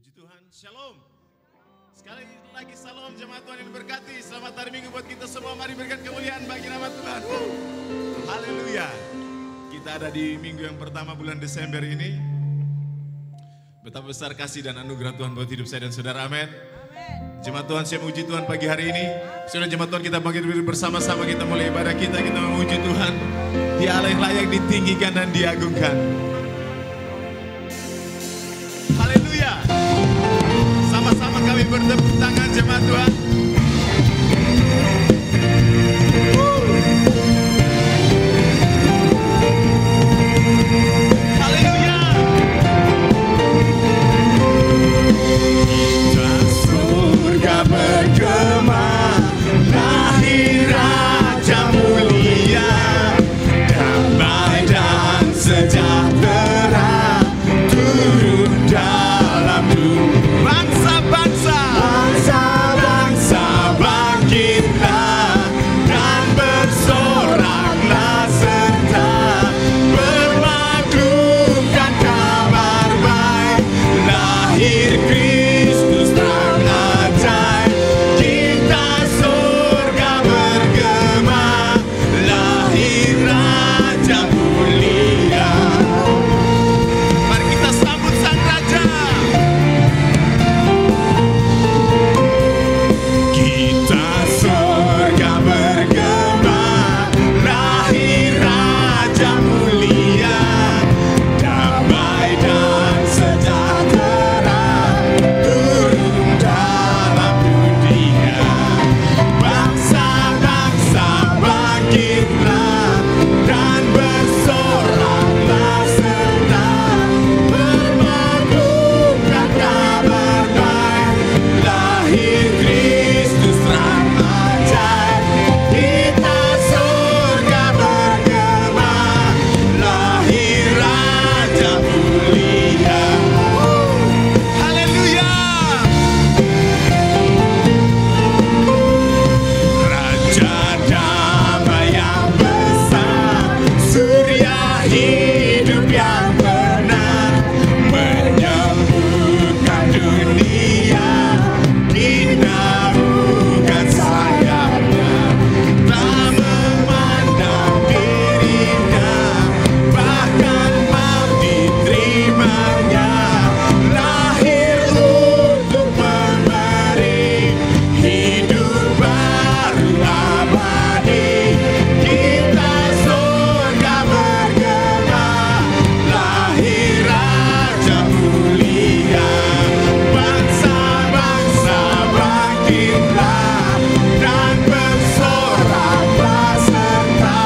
Puji Tuhan, Shalom. Sekali lagi Shalom jemaat Tuhan yang diberkati. Selamat hari Minggu buat kita semua. Mari berikan kemuliaan bagi nama Tuhan. Haleluya. Kita ada di minggu yang pertama bulan Desember ini. Betapa besar kasih dan anugerah Tuhan buat hidup saya dan saudara, amin. Jemaat Tuhan, saya memuji Tuhan pagi hari ini. Saudara jemaat Tuhan, kita bangkit berdiri bersama-sama, kita mulai ibadah kita memuji Tuhan. Dia Allah yang layak ditinggikan dan diagungkan. Haleluya. Sama-sama kami bertepuk tangan jemaat Tuhan. Haleluya. Kita surga bergema, lahir Raja mulia, damai dan sejahtera turun dalam dunia. Bangsa-bangsa, bangsa-bangsa bangkitlah dan bersoraklah serta bermaklumkan kabar baik, lahir Kristus terang ajaib. Kita surga bergema, lahir Raja mulia. Mari kita sambut Sang Raja. Kita surga bergema, lahir Raja mulia, damai dan sejahtera turun dalam dunia. Bangsa-bangsa bangkitlah dan bersoraklah serta bermaklumkan kabar baik, lahir Kristus terang ajaib. Kita surga bergema, lahir Raja mulia. Haleluya. Raja damai yang besar, surya hidup yang benar, menyembuhkan dunia, dinaungan sayapnya, tak memandang dirinya, bahkan maut diterimanya, lahir untuk memberi hidup baru abadi. Kita surga bergema, lahir Raja mulia. Bangsa-bangsa bangkitlah dan bersoraklah serta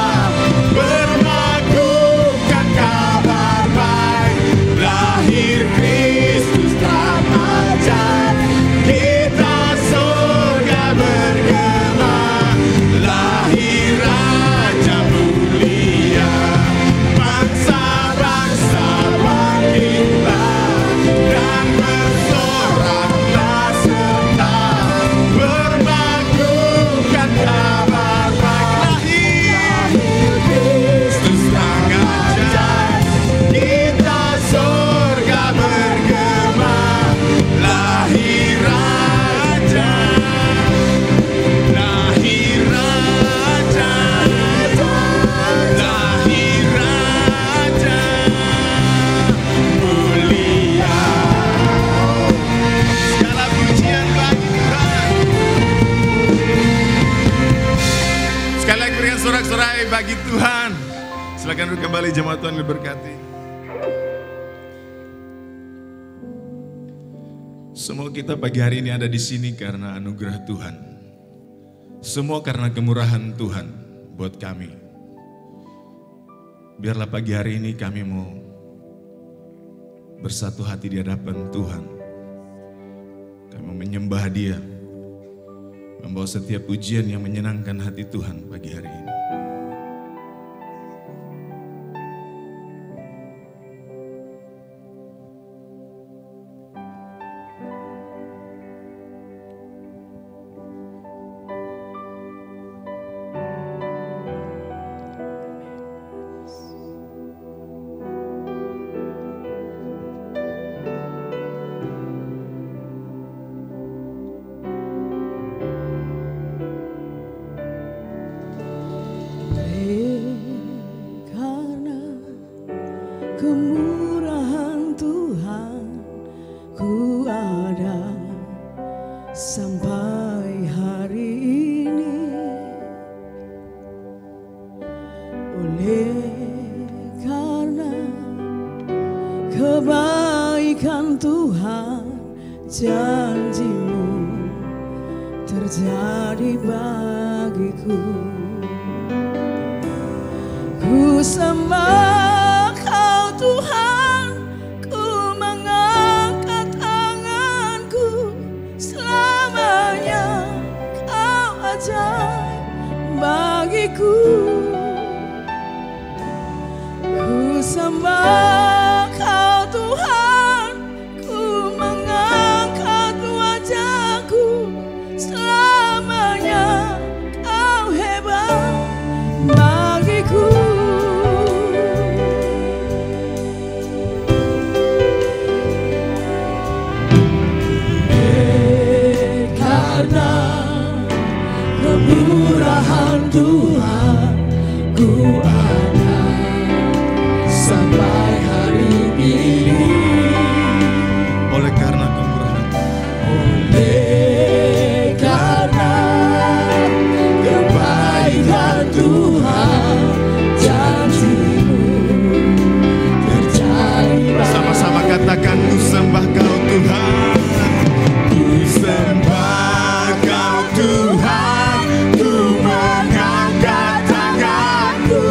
bermaklumkan kabar baik, lahir Kristus terang ajaib. Kita surga bergema, lahir Raja mulia. Bangsa-bangsa bangkitlah dan bersoraklah serta bermaklumkan kabar baik, lahir Kristus terang ajaib. Kita surga bergema, lahir Raja, lahir Raja, lahir Raja mulia. Segala pujian bagi Tuhan. Sekali lagi berikan sorak-sorai bagi Tuhan. Silakan duduk kembali jemaat Tuhan diberkati. Semua kita pagi hari ini ada di sini karena anugerah Tuhan. Semua karena kemurahan Tuhan buat kami. Biarlah pagi hari ini kami mau bersatu hati di hadapan Tuhan. Kami mau menyembah Dia, membawa setiap pujian yang menyenangkan hati Tuhan pagi hari ini. kebaikan Tuhan, janji-Mu terjadi bagiku. Ku sembah Kau Tuhan, ku mengangkat tanganku, selamanya Kau ajaib bagiku. Ku sembah Kau Tuhan, ku mengangkat wajahku, selamanya Kau hebat bagiku. Karena kemurahan Tuhan, ku ada sampai hari ini. Oleh karena kemurahan, oleh karena kebaikan Tuhan, janji-Mu terjadi. Sama-sama katakan, ku sembah Kau Tuhan, ku sembah Kau Tuhan, ku mengangkat tanganku,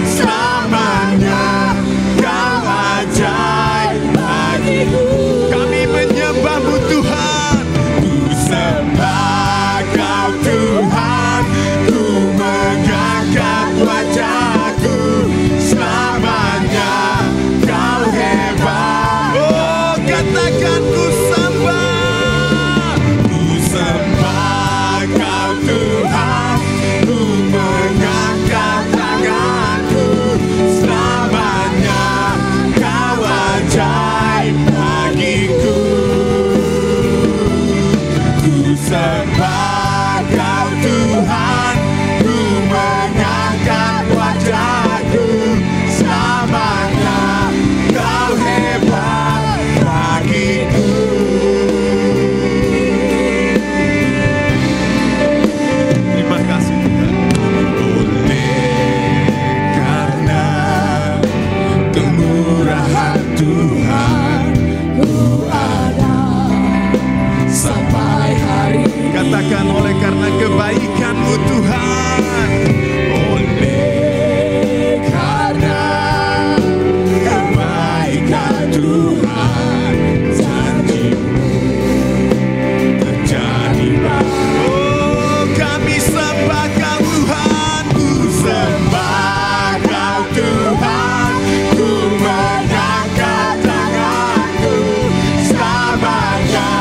selamanya Kau ajaib bagiku. Kami menyembah-Mu Tuhan, ku sembah Kau Tuhan, ku mengangkat wajahku, selamanya Kau hebat. Oh, katakan ku sembah Kau Tuhan, ku mengangkat tanganku, selamanya Kau ajaib bagiku. Ku sembah Kau Tuhan, ku mengangkat wajahku, selamanya Kau hebat bagiku. Terima kasih Tuhan. Oleh karena kemurahan Tuhan, Ku ada sampai hari ini. katakan oleh karena kebaikan-Mu Tuhan, oleh karena kebaikan Tuhan, janji-Mu terjadi. Oh, kami sembah Kau Tuhan, ku sembah Kau Tuhan, ku mengangkat tanganku, selamanya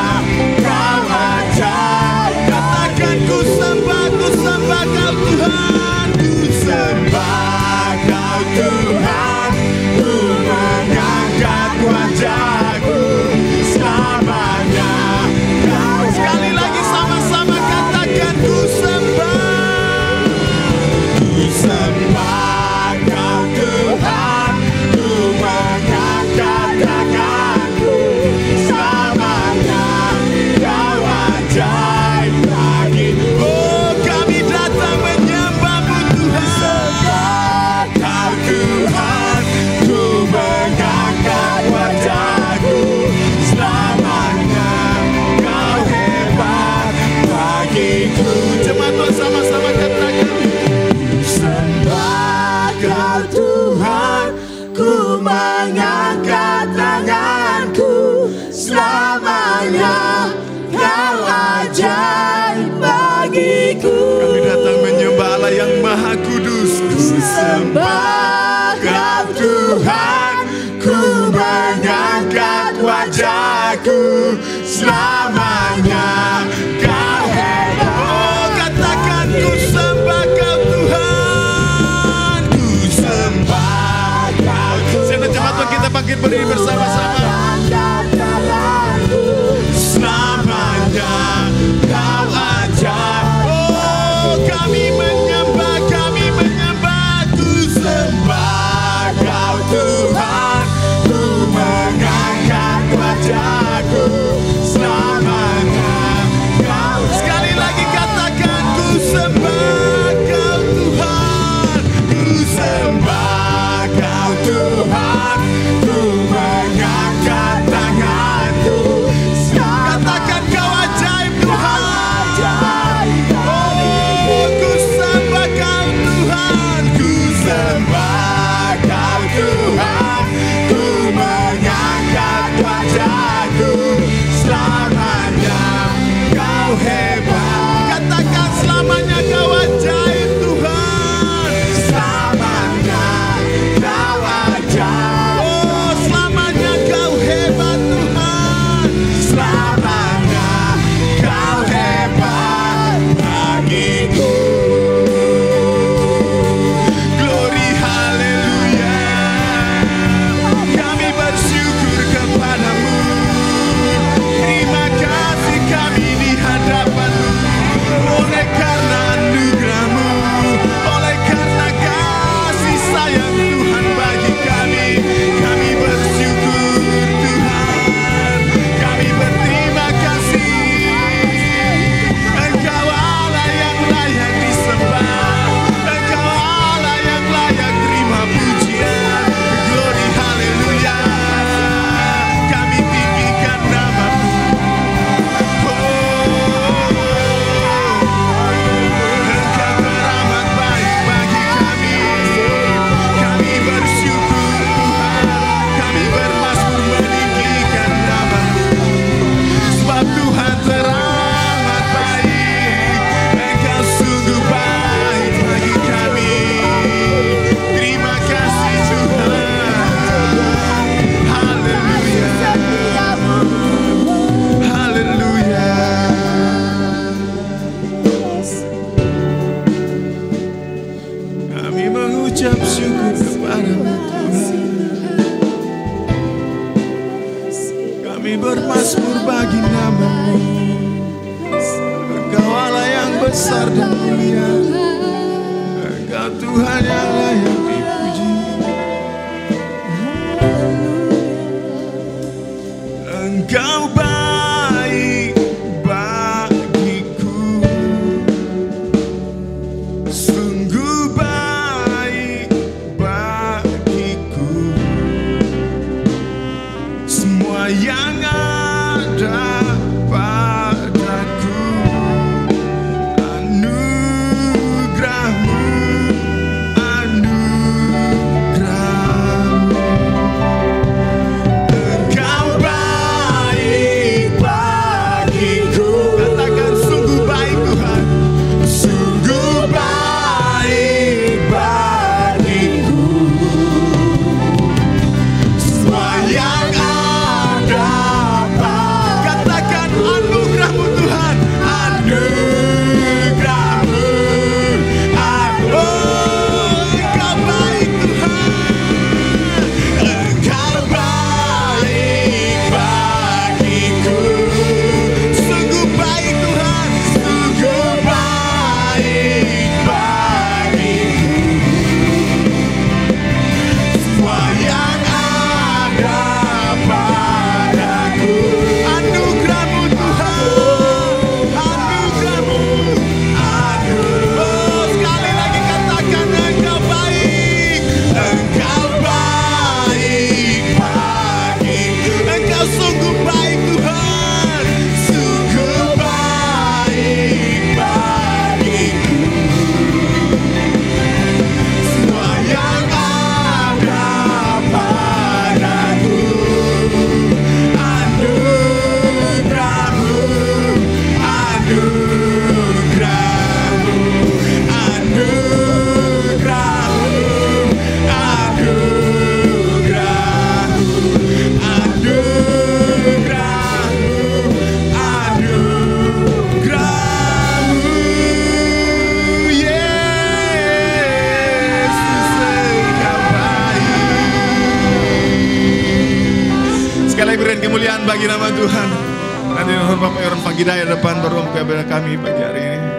Kau ajaib. Katakan ku sembah Kau Tuhan, ku sembah Kau Tuhan, ku mengangkat wajahku, selamanya Kau. Sekali lagi sama-sama katakan ku sembah Kau Tuhan, ku mengangkat tanganku, selamanya Kau ajaib bagiku. Oh, kami datang menyembah-Mu Tuhan, Kau Tuhan, ku mengangkat wajahku, selamanya Kau hebat bagiku. Jemaat Tuhan sama-sama katakan, sembah Kau Tuhan, ku mengangkat tanganku, selamanya Kau ajaib bagiku. Kami datang menyembah Allah yang Maha Kudus. Ku sembah Kau Tuhan, ku mengangkat wajahku, selamanya Kau hebat. Oh, katakan ku sembah Kau Tuhan, ku sembah Kau Tuhan. Sebentar jemaat Tuhan, kita bangkit berdiri bersama-sama. Selamanya Kau ajaib. Oh, kami menyembah, ku sembah Kau Tuhan, ku mengangkat wajahku, selamanya Kau. Sekali lagi katakan, ku sembah Kau Tuhan, ku sembah Kau Tuhan, ku mengangkat Kami bermazmur bagi nama-Mu. Engkau Allah yang besar dan mulia. Engkau Tuhan yang layak dipuji. Engkau baik bagiku, sungguh baik bagiku. Semua yang ada padaku, anugerah-Mu, anugerah-Mu. Engkau baik bagiku. Katakan sungguh baik Tuhan, sungguh baik bagiku. Semua yang ada katakan anugerah-Mu Tuhan, anugerah-Mu. Oh, Engkau baik Tuhan, Engkau baik bagiku. Sungguh baik Tuhan, sungguh baik bagiku. Semua yang ada padaku, anugerah-Mu Tuhan, anugerah-Mu, oh, sekali lagi katakan Engkau baik, Engkau baik bagiku. Engkau sungguh baik Tuhan, sungguh baik bagiku. Semua yang ada padaku, anugerah-Mu, anugerah-Mu, anugerah-Mu, anugerah-Mu, anugerah-Mu, anugerah-Mu. Yesus, Engkau baik. Sekali lagi berikan kemuliaan bagi nama Tuhan. Nanti Bapak Yoran Pagidaya depan baru membuka kami pagi hari ini.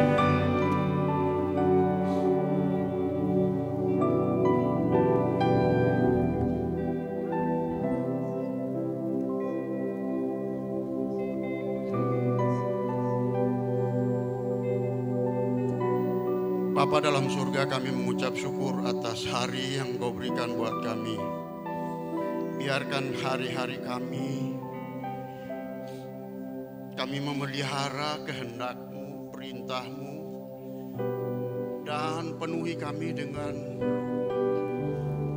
Bapa dalam surga, kami mengucap syukur atas hari yang Kau berikan buat kami. Biarkan hari-hari kami memelihara kehendak-Mu, perintah-Mu, dan penuhi kami dengan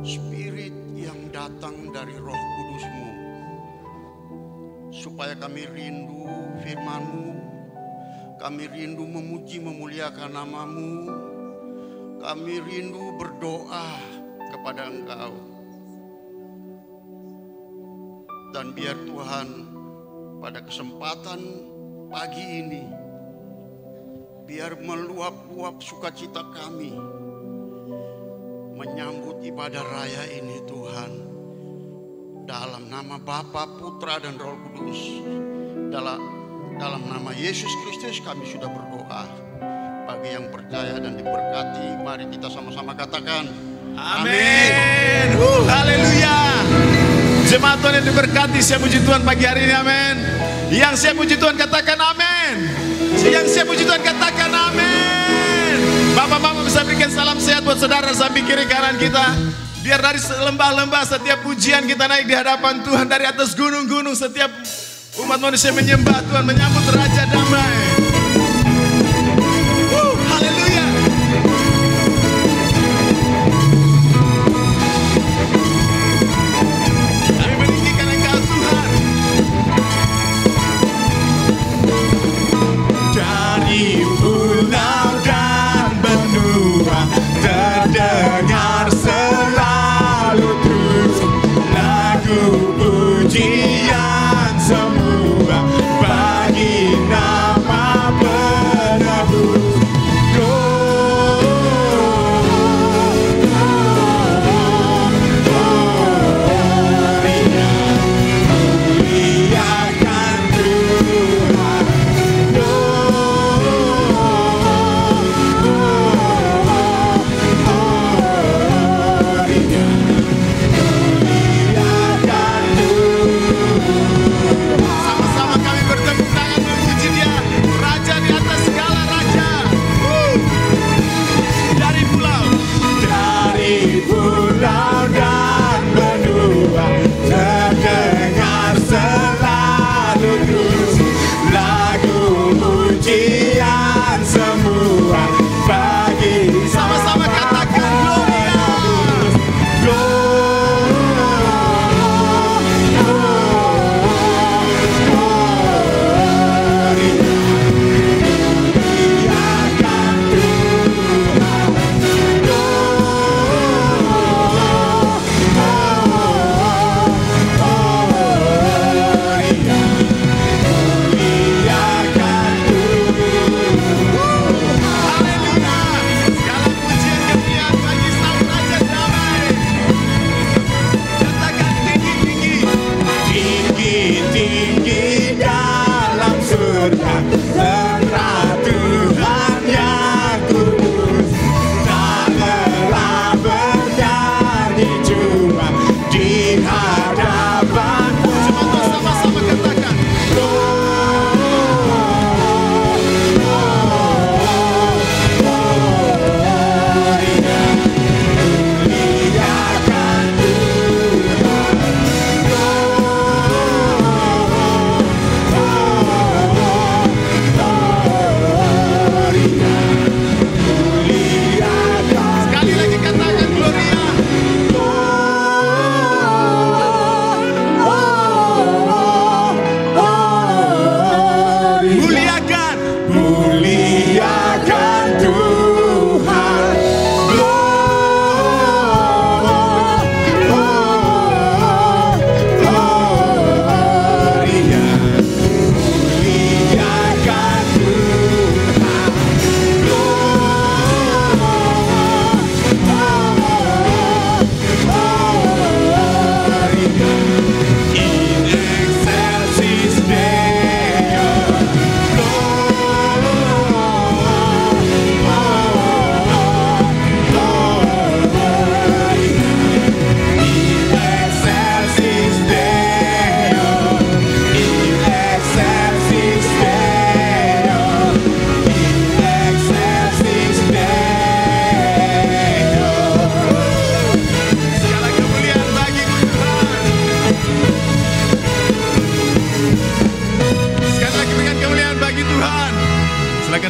spirit yang datang dari Roh Kudus-Mu, supaya kami rindu firman-Mu, kami rindu memuji memuliakan nama-Mu, kami rindu berdoa kepada Engkau. Dan biar Tuhan pada kesempatan pagi ini, biar meluap-luap sukacita kami menyambut ibadah raya ini Tuhan. Dalam nama Bapa, Putra, dan Roh Kudus, dalam nama Yesus Kristus kami sudah berdoa. Bagi yang percaya dan diberkati, mari kita sama-sama katakan Amin. Haleluya. Jemaat Tuhan yang diberkati, saya puji Tuhan pagi hari ini, amin. Yang saya puji Tuhan katakan amin. Yang saya puji Tuhan katakan amin. Bapak-bapak bisa berikan salam sehat buat saudara samping kiri kanan kita. Biar dari lembah-lembah setiap pujian kita naik di hadapan Tuhan. Dari atas gunung-gunung setiap umat manusia menyembah Tuhan, menyambut Raja Damai. Haleluya. Kami meninggikan Engkau Tuhan. Dari pulau dan benua terdengar selalu terus lagu pujian semua bagi nama penebus. Gloria, mulia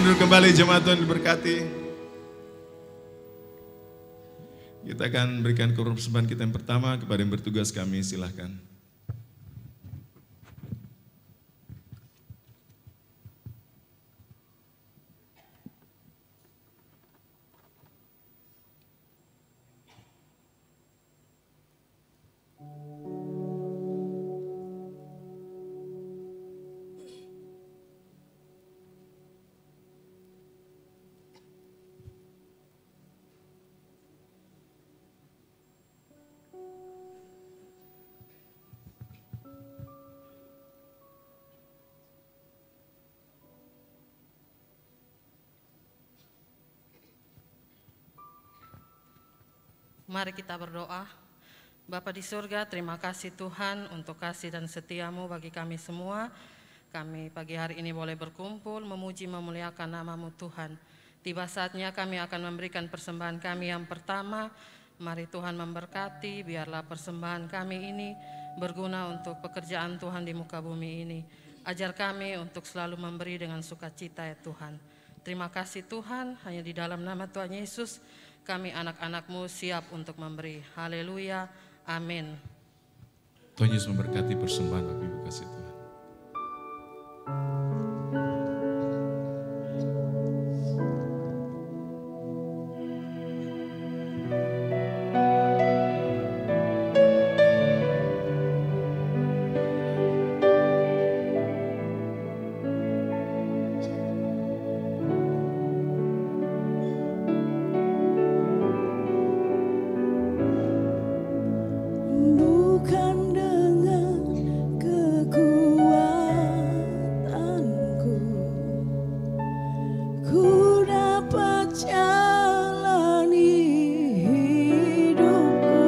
duduk kembali, jemaat Tuhan diberkati. Kita akan berikan persembahan kita yang pertama kepada yang bertugas kami, silahkan. Mari kita berdoa. Bapa di surga, terima kasih Tuhan untuk kasih dan setia-Mu bagi kami semua. Kami pagi hari ini boleh berkumpul, memuji memuliakan nama-Mu Tuhan. Tiba saatnya kami akan memberikan persembahan kami yang pertama. Mari Tuhan memberkati, biarlah persembahan kami ini berguna untuk pekerjaan Tuhan di muka bumi ini. Ajar kami untuk selalu memberi dengan sukacita ya Tuhan. Terima kasih Tuhan, hanya di dalam nama Tuhan Yesus kami anak-anak-Mu siap untuk memberi. Haleluya, amin. Tuhan Yesus memberkati persembahan Bapak Ibu kasih Tuhan. Bukan dengan kekuatanku ku dapat jalani hidupku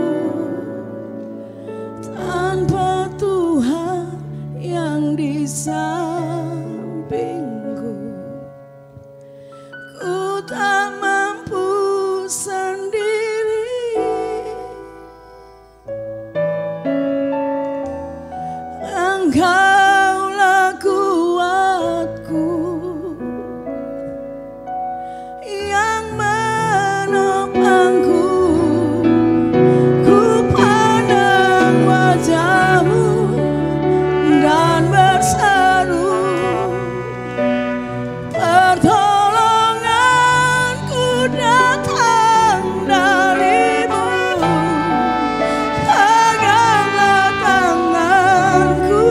tanpa Tuhan yang di sampingku. Ku tak mampu sendiri. Engkaulah kuatku yang menopangku. Ku pandang wajah-Mu dan berseru, pertolonganku datang dari-Mu. Peganglah tanganku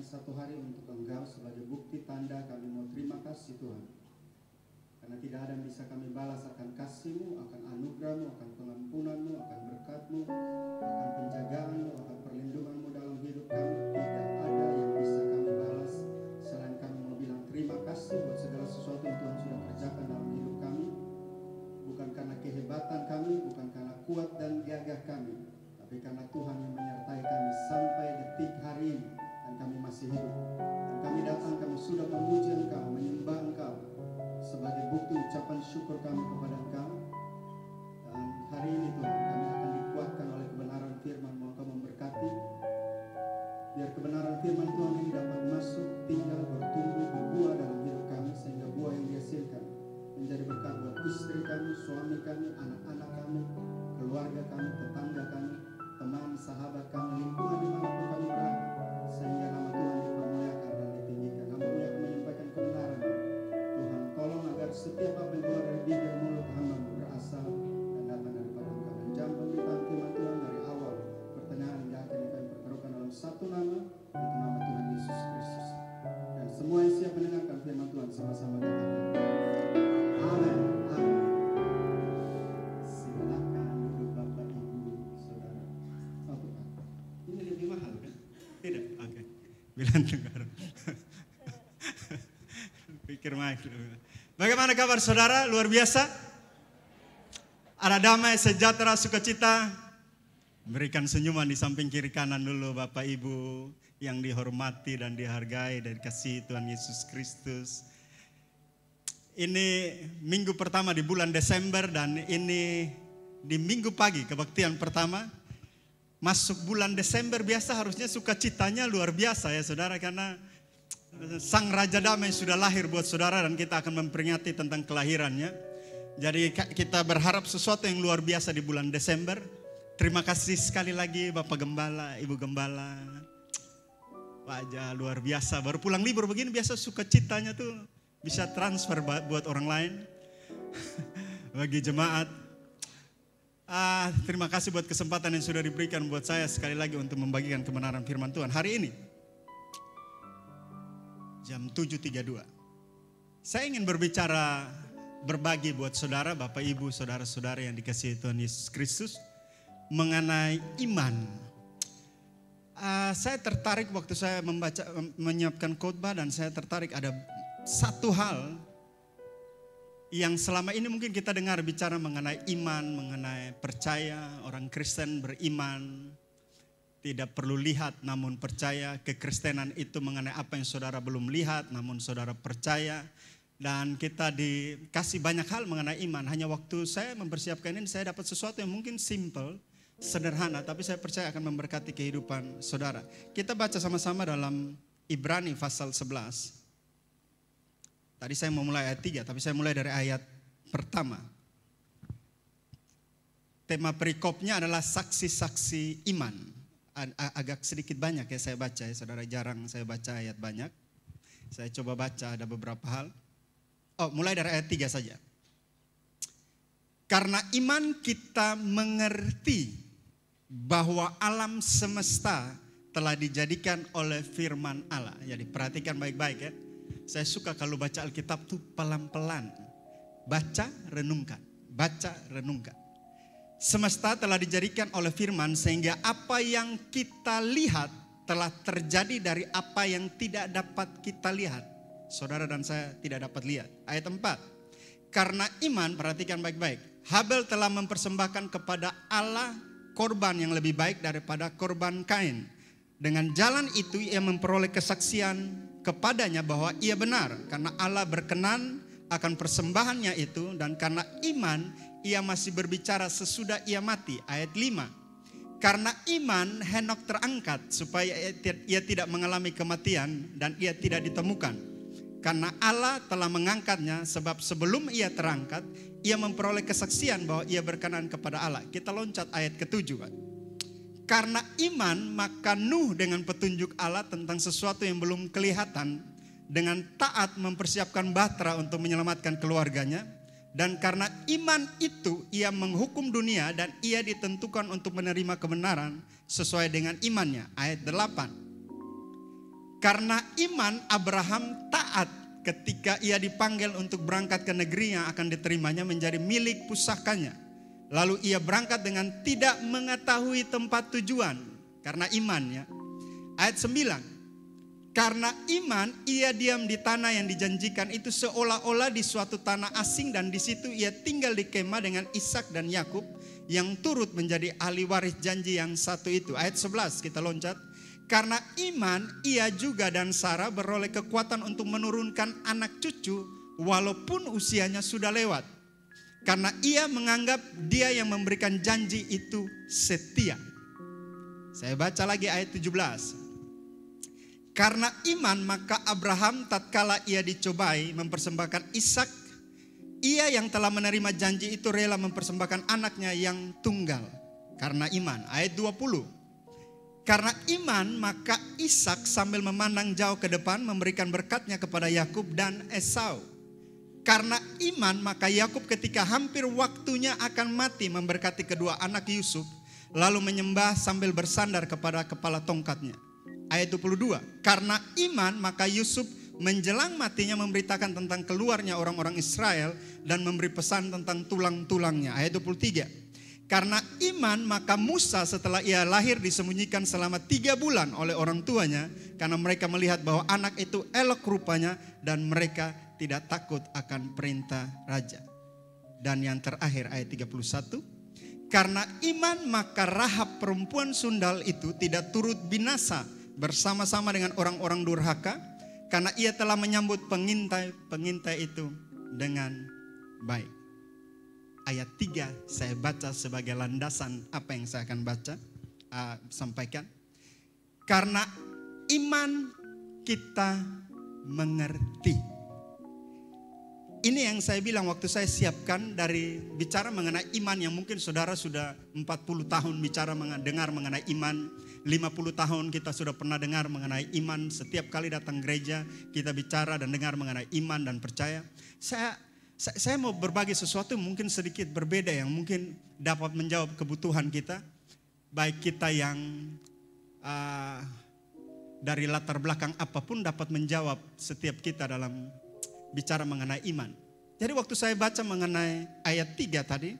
satu hari untuk Engkau sebagai bukti tanda kami mau terima kasih Tuhan. Karena tidak ada yang bisa kami balas akan kasih-Mu, akan anugerah-Mu, akan pengampunan-Mu, akan berkat-Mu, akan penjagaan-Mu, akan perlindungan-Mu dalam hidup kami. Tidak ada yang bisa kami balas selain kami mau bilang terima kasih buat segala sesuatu yang Tuhan sudah kerjakan dalam hidup kami. Bukan karena kehebatan kami, bukan karena kuat dan gagah kami, tapi karena Tuhan yang menyertai kami sampai detik hari ini dan kami masih hidup. Dan kami datang, kami sudah memuji Engkau, menyembah Engkau sebagai bukti ucapan syukur kami kepada Engkau. Dan hari ini Tuhan, kami akan dikuatkan oleh kebenaran firman. Mau Engkau memberkati, biar kebenaran firman Tuhan ini dapat masuk, tinggal, bertumbuh, berbuah dalam hidup kami, sehingga buah yang dihasilkan menjadi berkat buat istri kami, suami kami, anak-anak kami, keluarga kami, tetangga kami, teman, sahabat kami, lingkungan dimanapun kami berada, sehingga nama Tuhan dipermuliakan dan ditinggikan. Hamba-Mu yang menyampaikan kebenaran, Tuhan tolong agar setiap apa yang keluar dari bibir mulut hamba-Mu berasal dan datang daripada Engkau. Dan jam pemberitaan firman Tuhan dari awal, pertengahan hingga akhir yang kami pertaruhkan dalam satu nama, yaitu nama Tuhan Yesus Kristus. Dan semua yang siap mendengarkan firman Tuhan sama-sama katakan amin. Amin. Silakan duduk Bapak Ibu Saudara. Oh, ini lebih mahal kan? Tidak, oke. Bilang dengar. Pikir mic. Bagaimana kabar saudara? Luar biasa? Ada damai, sejahtera, sukacita. Berikan senyuman di samping kiri kanan dulu Bapak Ibu yang dihormati dan dihargai dari kasih Tuhan Yesus Kristus. Ini minggu pertama di bulan Desember dan ini di minggu pagi kebaktian pertama. Masuk bulan Desember biasa harusnya sukacitanya luar biasa ya saudara, karena Sang Raja Damai sudah lahir buat saudara dan kita akan memperingati tentang kelahirannya. Jadi kita berharap sesuatu yang luar biasa di bulan Desember. Terima kasih sekali lagi Bapak Gembala, Ibu Gembala. Wajah luar biasa, baru pulang libur begini biasa sukacitanya tuh bisa transfer buat orang lain. Bagi jemaat. Terima kasih buat kesempatan yang sudah diberikan buat saya sekali lagi untuk membagikan kebenaran firman Tuhan. Hari ini jam 7.32. Saya ingin berbicara, berbagi buat saudara, Bapak Ibu, saudara-saudara yang dikasihi Tuhan Yesus Kristus mengenai iman. Saya tertarik waktu saya menyiapkan khotbah dan saya tertarik ada satu hal yang selama ini mungkin kita dengar bicara mengenai iman, mengenai percaya, orang Kristen beriman, tidak perlu lihat namun percaya. Kekristenan itu mengenai apa yang saudara belum lihat namun saudara percaya. Dan kita dikasih banyak hal mengenai iman. Hanya waktu saya mempersiapkan ini saya dapat sesuatu yang mungkin simple, sederhana, tapi saya percaya akan memberkati kehidupan saudara. Kita baca sama-sama dalam Ibrani pasal 11. Tadi saya mau mulai ayat 3, tapi saya mulai dari ayat pertama. Tema perikopnya adalah saksi-saksi iman. Agak sedikit banyak ya saya baca ya, saudara, jarang saya baca ayat banyak. Saya coba baca ada beberapa hal. Mulai dari ayat 3 saja. Karena iman kita mengerti bahwa alam semesta telah dijadikan oleh firman Allah. Jadi perhatikan baik-baik ya. Saya suka kalau baca Alkitab tuh pelan-pelan. Baca, renungkan. Baca, renungkan. Semesta telah dijadikan oleh firman sehingga apa yang kita lihat telah terjadi dari apa yang tidak dapat kita lihat. Saudara dan saya tidak dapat lihat. Ayat 4. Karena iman, perhatikan baik-baik. Habel telah mempersembahkan kepada Allah korban yang lebih baik daripada korban Kain. Dengan jalan itu ia memperoleh kesaksian kepadanya bahwa ia benar. Karena Allah berkenan akan persembahannya itu. Dan karena iman ia masih berbicara sesudah ia mati. Ayat 5. Karena iman Henok terangkat supaya ia tidak mengalami kematian dan ia tidak ditemukan. Karena Allah telah mengangkatnya sebab sebelum ia terangkat ia memperoleh kesaksian bahwa ia berkenan kepada Allah. Kita loncat ayat ke-7. Karena iman maka Nuh dengan petunjuk Allah tentang sesuatu yang belum kelihatan dengan taat mempersiapkan bahtera untuk menyelamatkan keluarganya. Dan karena iman itu ia menghukum dunia dan ia ditentukan untuk menerima kebenaran sesuai dengan imannya. Ayat 8. Karena iman Abraham taat ketika ia dipanggil untuk berangkat ke negeri yang akan diterimanya menjadi milik pusakanya. Lalu ia berangkat dengan tidak mengetahui tempat tujuan. Karena imannya. Ayat 9. Karena iman ia diam di tanah yang dijanjikan itu seolah-olah di suatu tanah asing. Dan di situ ia tinggal di kemah dengan Ishak dan Yakub yang turut menjadi ahli waris janji yang satu itu. Ayat 11 kita loncat. Karena iman ia juga dan Sarah beroleh kekuatan untuk menurunkan anak cucu walaupun usianya sudah lewat. Karena ia menganggap dia yang memberikan janji itu setia. Saya baca lagi ayat 17. Karena iman maka Abraham tatkala ia dicobai mempersembahkan Ishak, ia yang telah menerima janji itu rela mempersembahkan anaknya yang tunggal. Karena iman. Ayat 20. Karena iman maka Ishak sambil memandang jauh ke depan memberikan berkatnya kepada Yakub dan Esau. Karena iman maka Yakub ketika hampir waktunya akan mati memberkati kedua anak Yusuf, lalu menyembah sambil bersandar kepada kepala tongkatnya. Ayat 22. Karena iman maka Yusuf menjelang matinya memberitakan tentang keluarnya orang-orang Israel dan memberi pesan tentang tulang-tulangnya. Ayat 23. Karena iman maka Musa setelah ia lahir disembunyikan selama 3 bulan oleh orang tuanya. Karena mereka melihat bahwa anak itu elok rupanya dan mereka tidak takut akan perintah raja. Dan yang terakhir ayat 31. Karena iman maka Rahab perempuan sundal itu tidak turut binasa bersama-sama dengan orang-orang durhaka. Karena ia telah menyambut pengintai itu dengan baik. Ayat 3 saya baca sebagai landasan apa yang saya akan sampaikan. Karena iman kita mengerti. Ini yang saya bilang waktu saya siapkan dari bicara mengenai iman yang mungkin saudara sudah 40 tahun dengar mengenai iman. 50 tahun kita sudah pernah dengar mengenai iman. Setiap kali datang gereja kita bicara dan dengar mengenai iman dan percaya. Saya mau berbagi sesuatu mungkin sedikit berbeda yang mungkin dapat menjawab kebutuhan kita. Baik kita yang dari latar belakang apapun dapat menjawab setiap kita dalam bicara mengenai iman. Jadi waktu saya baca mengenai ayat 3 tadi.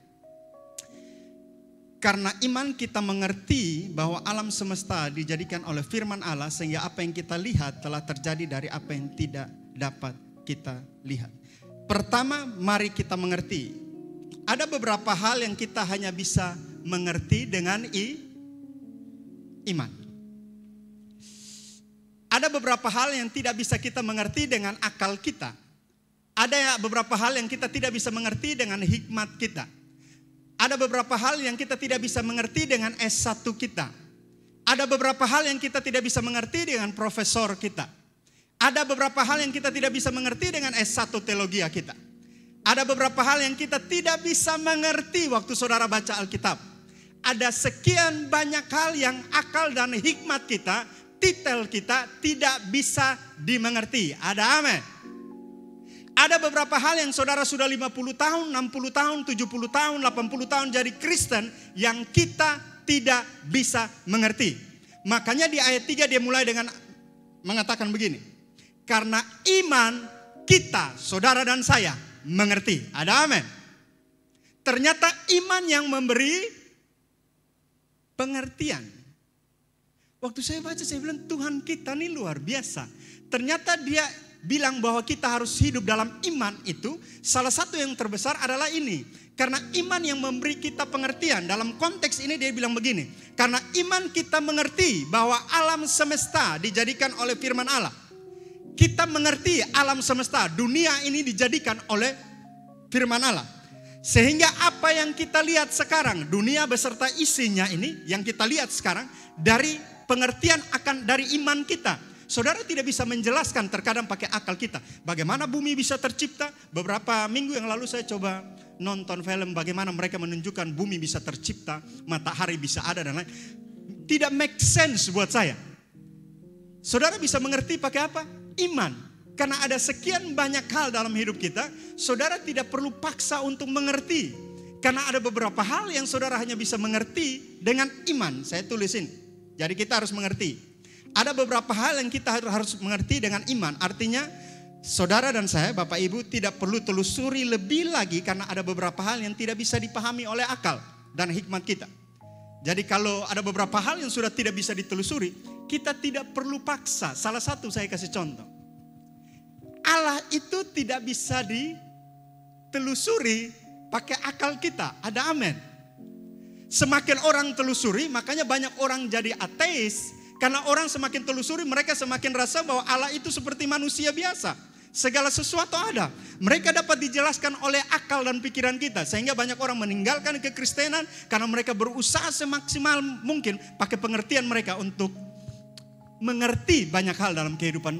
Karena iman kita mengerti bahwa alam semesta dijadikan oleh firman Allah. Sehingga apa yang kita lihat telah terjadi dari apa yang tidak dapat kita lihat. Pertama, mari kita mengerti. Ada beberapa hal yang kita hanya bisa mengerti dengan iman. Ada beberapa hal yang tidak bisa kita mengerti dengan akal kita. Ada beberapa hal yang kita tidak bisa mengerti dengan hikmat kita. Ada beberapa hal yang kita tidak bisa mengerti dengan S1 kita. Ada beberapa hal yang kita tidak bisa mengerti dengan profesor kita. Ada beberapa hal yang kita tidak bisa mengerti dengan S1 teologi kita. Ada beberapa hal yang kita tidak bisa mengerti waktu saudara baca Alkitab. Ada sekian banyak hal yang akal dan hikmat kita, titel kita tidak bisa dimengerti. Ada amin. Ada beberapa hal yang saudara sudah 50 tahun, 60 tahun, 70 tahun, 80 tahun jadi Kristen yang kita tidak bisa mengerti. Makanya di ayat 3 dia mulai dengan mengatakan begini. Karena iman kita, saudara dan saya, mengerti. Ada amin. Ternyata iman yang memberi pengertian. Waktu saya baca saya bilang Tuhan kita ini luar biasa. Ternyata dia bilang bahwa kita harus hidup dalam iman itu. Salah satu yang terbesar adalah ini. Karena iman yang memberi kita pengertian. Dalam konteks ini dia bilang begini. Karena iman kita mengerti bahwa alam semesta dijadikan oleh firman Allah. Kita mengerti alam semesta, dunia ini dijadikan oleh firman Allah. Sehingga apa yang kita lihat sekarang, dunia beserta isinya ini, yang kita lihat sekarang, dari pengertian akan dari iman kita. Saudara tidak bisa menjelaskan terkadang pakai akal kita. Bagaimana bumi bisa tercipta? Beberapa minggu yang lalu saya coba nonton film bagaimana mereka menunjukkan bumi bisa tercipta, matahari bisa ada dan lain. Tidak make sense buat saya. Saudara bisa mengerti pakai apa? Iman. Karena ada sekian banyak hal dalam hidup kita, saudara tidak perlu paksa untuk mengerti. Karena ada beberapa hal yang saudara hanya bisa mengerti dengan iman. Saya tulisin. Jadi kita harus mengerti. Ada beberapa hal yang kita harus mengerti dengan iman. Artinya saudara dan saya, Bapak Ibu, tidak perlu telusuri lebih lagi karena ada beberapa hal yang tidak bisa dipahami oleh akal dan hikmat kita. Jadi kalau ada beberapa hal yang sudah tidak bisa ditelusuri, kita tidak perlu paksa. Salah satu saya kasih contoh. Allah itu tidak bisa ditelusuri pakai akal kita. Ada amin. Semakin orang telusuri, makanya banyak orang jadi ateis. Karena orang semakin telusuri, mereka semakin rasa bahwa Allah itu seperti manusia biasa. Segala sesuatu ada. Mereka dapat dijelaskan oleh akal dan pikiran kita. Sehingga banyak orang meninggalkan kekristenan karena mereka berusaha semaksimal mungkin pakai pengertian mereka untuk mengerti banyak hal dalam kehidupan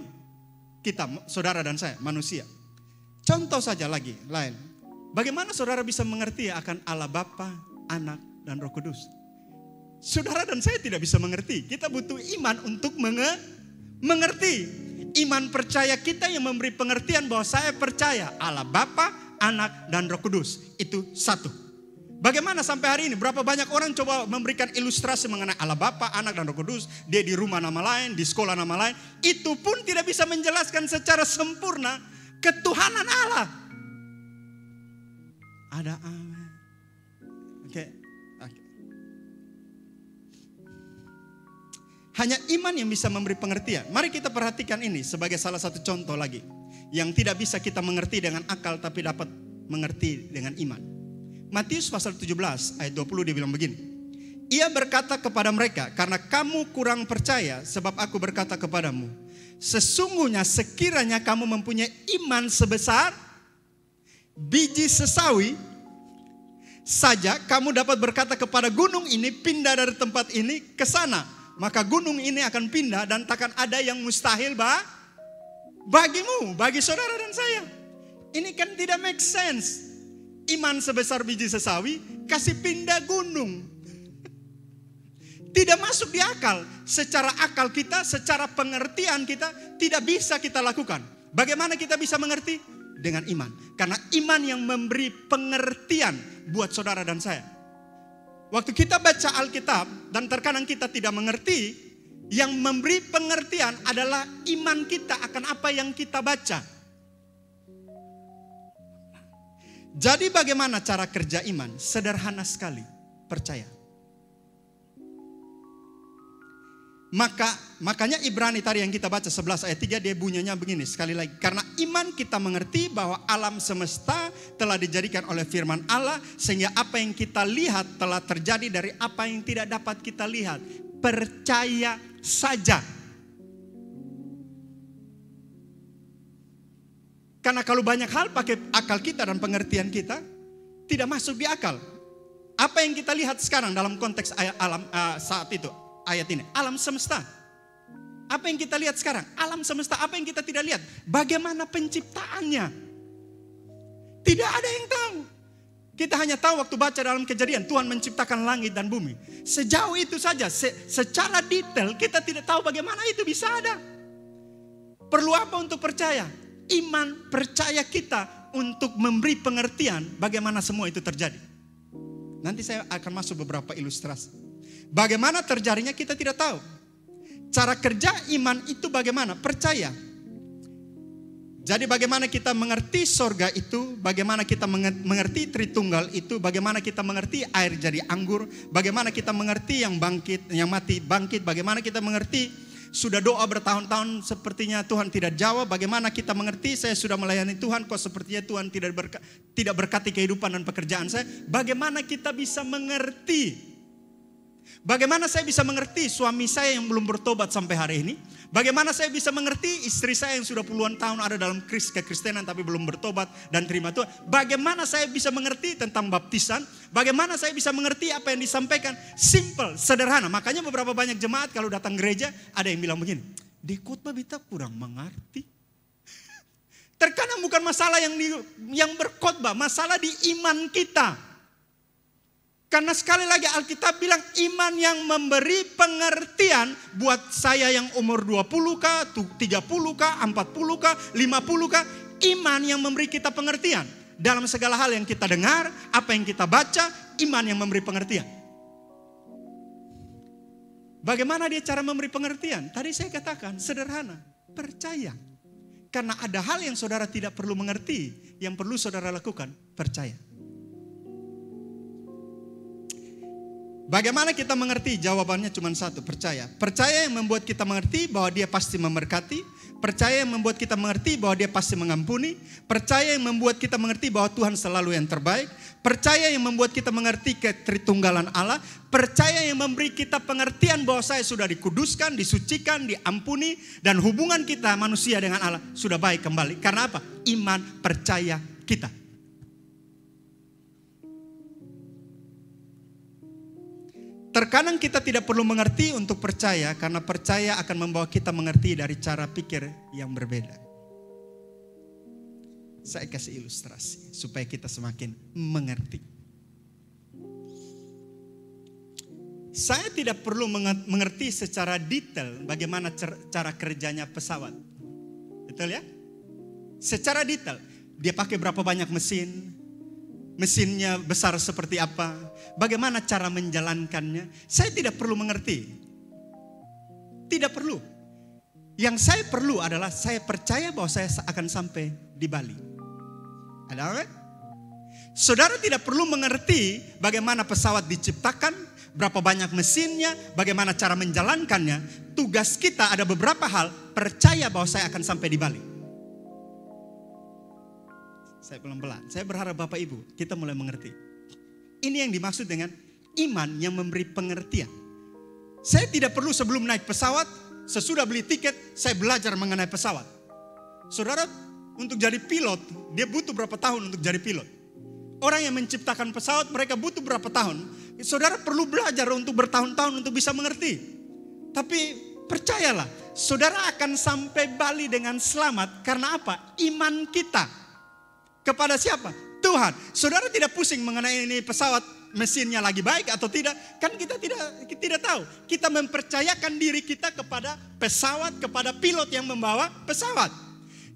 kita, saudara dan saya, manusia. Contoh saja lagi, lain. Bagaimana saudara bisa mengerti akan Allah Bapa, Anak, dan Roh Kudus? Saudara dan saya tidak bisa mengerti. Kita butuh iman untuk mengerti. Iman percaya kita yang memberi pengertian bahwa saya percaya Allah Bapa, Anak, dan Roh Kudus. Itu satu. Bagaimana sampai hari ini? Berapa banyak orang coba memberikan ilustrasi mengenai Allah Bapa, Anak, dan Roh Kudus. Dia di rumah nama lain, di sekolah nama lain. Itu pun tidak bisa menjelaskan secara sempurna ketuhanan Allah. Ada amin. Oke. Hanya iman yang bisa memberi pengertian. Mari kita perhatikan ini sebagai salah satu contoh lagi. Yang tidak bisa kita mengerti dengan akal tapi dapat mengerti dengan iman. Matius pasal 17 ayat 20 dia bilang begini. Ia berkata kepada mereka, karena kamu kurang percaya sebab aku berkata kepadamu. Sesungguhnya sekiranya kamu mempunyai iman sebesar biji sesawi saja, kamu dapat berkata kepada gunung ini pindah dari tempat ini ke sana. Maka gunung ini akan pindah dan takkan ada yang mustahil bagimu, bagi saudara dan saya. Ini kan tidak make sense. Iman sebesar biji sesawi, kasih pindah gunung. Tidak masuk di akal. Secara akal kita, secara pengertian kita, tidak bisa kita lakukan. Bagaimana kita bisa mengerti? Dengan iman. Karena iman yang memberi pengertian buat saudara dan saya. Waktu kita baca Alkitab dan terkadang kita tidak mengerti, yang memberi pengertian adalah iman kita akan apa yang kita baca. Jadi bagaimana cara kerja iman? Sederhana sekali, percaya. Makanya Ibrani tadi yang kita baca 11 ayat 3 dia bunyinya begini sekali lagi. Karena iman kita mengerti bahwa alam semesta telah dijadikan oleh firman Allah. Sehingga apa yang kita lihat telah terjadi dari apa yang tidak dapat kita lihat. Percaya saja. Karena kalau banyak hal pakai akal kita dan pengertian kita tidak masuk di akal. Apa yang kita lihat sekarang dalam konteks alam saat itu? Ayat ini, alam semesta. Apa yang kita lihat sekarang? Alam semesta, apa yang kita tidak lihat? Bagaimana penciptaannya? Tidak ada yang tahu. Kita hanya tahu waktu baca dalam Kejadian, Tuhan menciptakan langit dan bumi. Sejauh itu saja, secara detail kita tidak tahu bagaimana itu bisa ada. Perlu apa untuk percaya? Iman percaya kita untuk memberi pengertian bagaimana semua itu terjadi. Nanti saya akan masuk beberapa ilustrasi. Bagaimana terjadinya kita tidak tahu. Cara kerja iman itu bagaimana? Percaya. Jadi bagaimana kita mengerti sorga itu, bagaimana kita mengerti Tritunggal itu, bagaimana kita mengerti air jadi anggur, bagaimana kita mengerti yang bangkit, yang mati bangkit, bagaimana kita mengerti sudah doa bertahun-tahun sepertinya Tuhan tidak jawab, bagaimana kita mengerti saya sudah melayani Tuhan kok sepertinya Tuhan tidak berkati kehidupan dan pekerjaan saya, bagaimana kita bisa mengerti. Bagaimana saya bisa mengerti suami saya yang belum bertobat sampai hari ini? Bagaimana saya bisa mengerti istri saya yang sudah puluhan tahun ada dalam kekristenan tapi belum bertobat dan terima Tuhan? Bagaimana saya bisa mengerti tentang baptisan? Bagaimana saya bisa mengerti apa yang disampaikan? Simple, sederhana. Makanya beberapa banyak jemaat kalau datang gereja ada yang bilang begini, di khotbah kita kurang mengerti. Terkadang bukan masalah yang berkhotbah, masalah di iman kita. Karena sekali lagi Alkitab bilang iman yang memberi pengertian buat saya yang umur 20 30 40 50 iman yang memberi kita pengertian. Dalam segala hal yang kita dengar, apa yang kita baca, iman yang memberi pengertian. Bagaimana dia cara memberi pengertian? Tadi saya katakan sederhana, percaya. Karena ada hal yang saudara tidak perlu mengerti, yang perlu saudara lakukan, percaya. Bagaimana kita mengerti? Jawabannya cuma satu, percaya. Percaya yang membuat kita mengerti bahwa dia pasti memberkati. Percaya yang membuat kita mengerti bahwa dia pasti mengampuni. Percaya yang membuat kita mengerti bahwa Tuhan selalu yang terbaik. Percaya yang membuat kita mengerti ketritunggalan Allah. Percaya yang memberi kita pengertian bahwa saya sudah dikuduskan, disucikan, diampuni. Dan hubungan kita manusia dengan Allah sudah baik kembali. Karena apa? Iman percaya kita. Terkadang kita tidak perlu mengerti untuk percaya, karena percaya akan membawa kita mengerti dari cara pikir yang berbeda. Saya kasih ilustrasi supaya kita semakin mengerti. Saya tidak perlu mengerti secara detail bagaimana cara kerjanya pesawat. Betul ya? Secara detail, dia pakai berapa banyak mesin, mesinnya besar seperti apa, bagaimana cara menjalankannya. Saya tidak perlu mengerti. Tidak perlu. Yang saya perlu adalah saya percaya bahwa saya akan sampai di Bali. Ada apa? Saudara tidak perlu mengerti bagaimana pesawat diciptakan, berapa banyak mesinnya, bagaimana cara menjalankannya. Tugas kita ada beberapa hal, percaya bahwa saya akan sampai di Bali. Saya pelan-pelan. Saya berharap Bapak Ibu kita mulai mengerti. Ini yang dimaksud dengan iman yang memberi pengertian. Saya tidak perlu sebelum naik pesawat, sesudah beli tiket, saya belajar mengenai pesawat. Saudara, untuk jadi pilot, dia butuh berapa tahun untuk jadi pilot? Orang yang menciptakan pesawat, mereka butuh berapa tahun? Saudara perlu belajar untuk bertahun-tahun untuk bisa mengerti. Tapi percayalah, saudara akan sampai Bali dengan selamat. Karena apa? Iman kita. Kepada siapa? Tuhan. Saudara tidak pusing mengenai ini pesawat mesinnya lagi baik atau tidak. Kan kita tidak tahu. Kita mempercayakan diri kita kepada pesawat, kepada pilot yang membawa pesawat.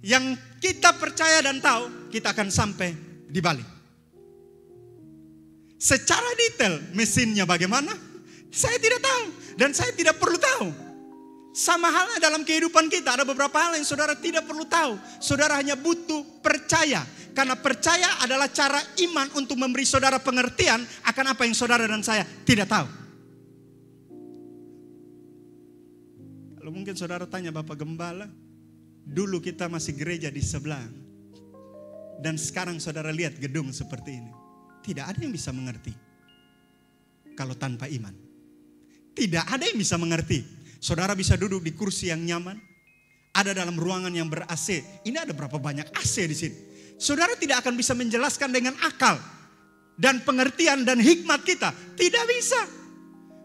Yang kita percaya dan tahu, kita akan sampai di Bali. Secara detail mesinnya bagaimana? Saya tidak tahu. Dan saya tidak perlu tahu. Sama halnya dalam kehidupan kita, ada beberapa hal yang saudara tidak perlu tahu. Saudara hanya butuh percaya. Karena percaya adalah cara iman untuk memberi saudara pengertian akan apa yang saudara dan saya tidak tahu. Kalau mungkin saudara tanya Bapak Gembala, dulu kita masih gereja di sebelah. Dan sekarang saudara lihat gedung seperti ini. Tidak ada yang bisa mengerti kalau tanpa iman. Tidak ada yang bisa mengerti. Saudara bisa duduk di kursi yang nyaman, ada dalam ruangan yang ber-AC. Ini ada berapa banyak AC di sini. Saudara tidak akan bisa menjelaskan dengan akal dan pengertian dan hikmat kita. Tidak bisa.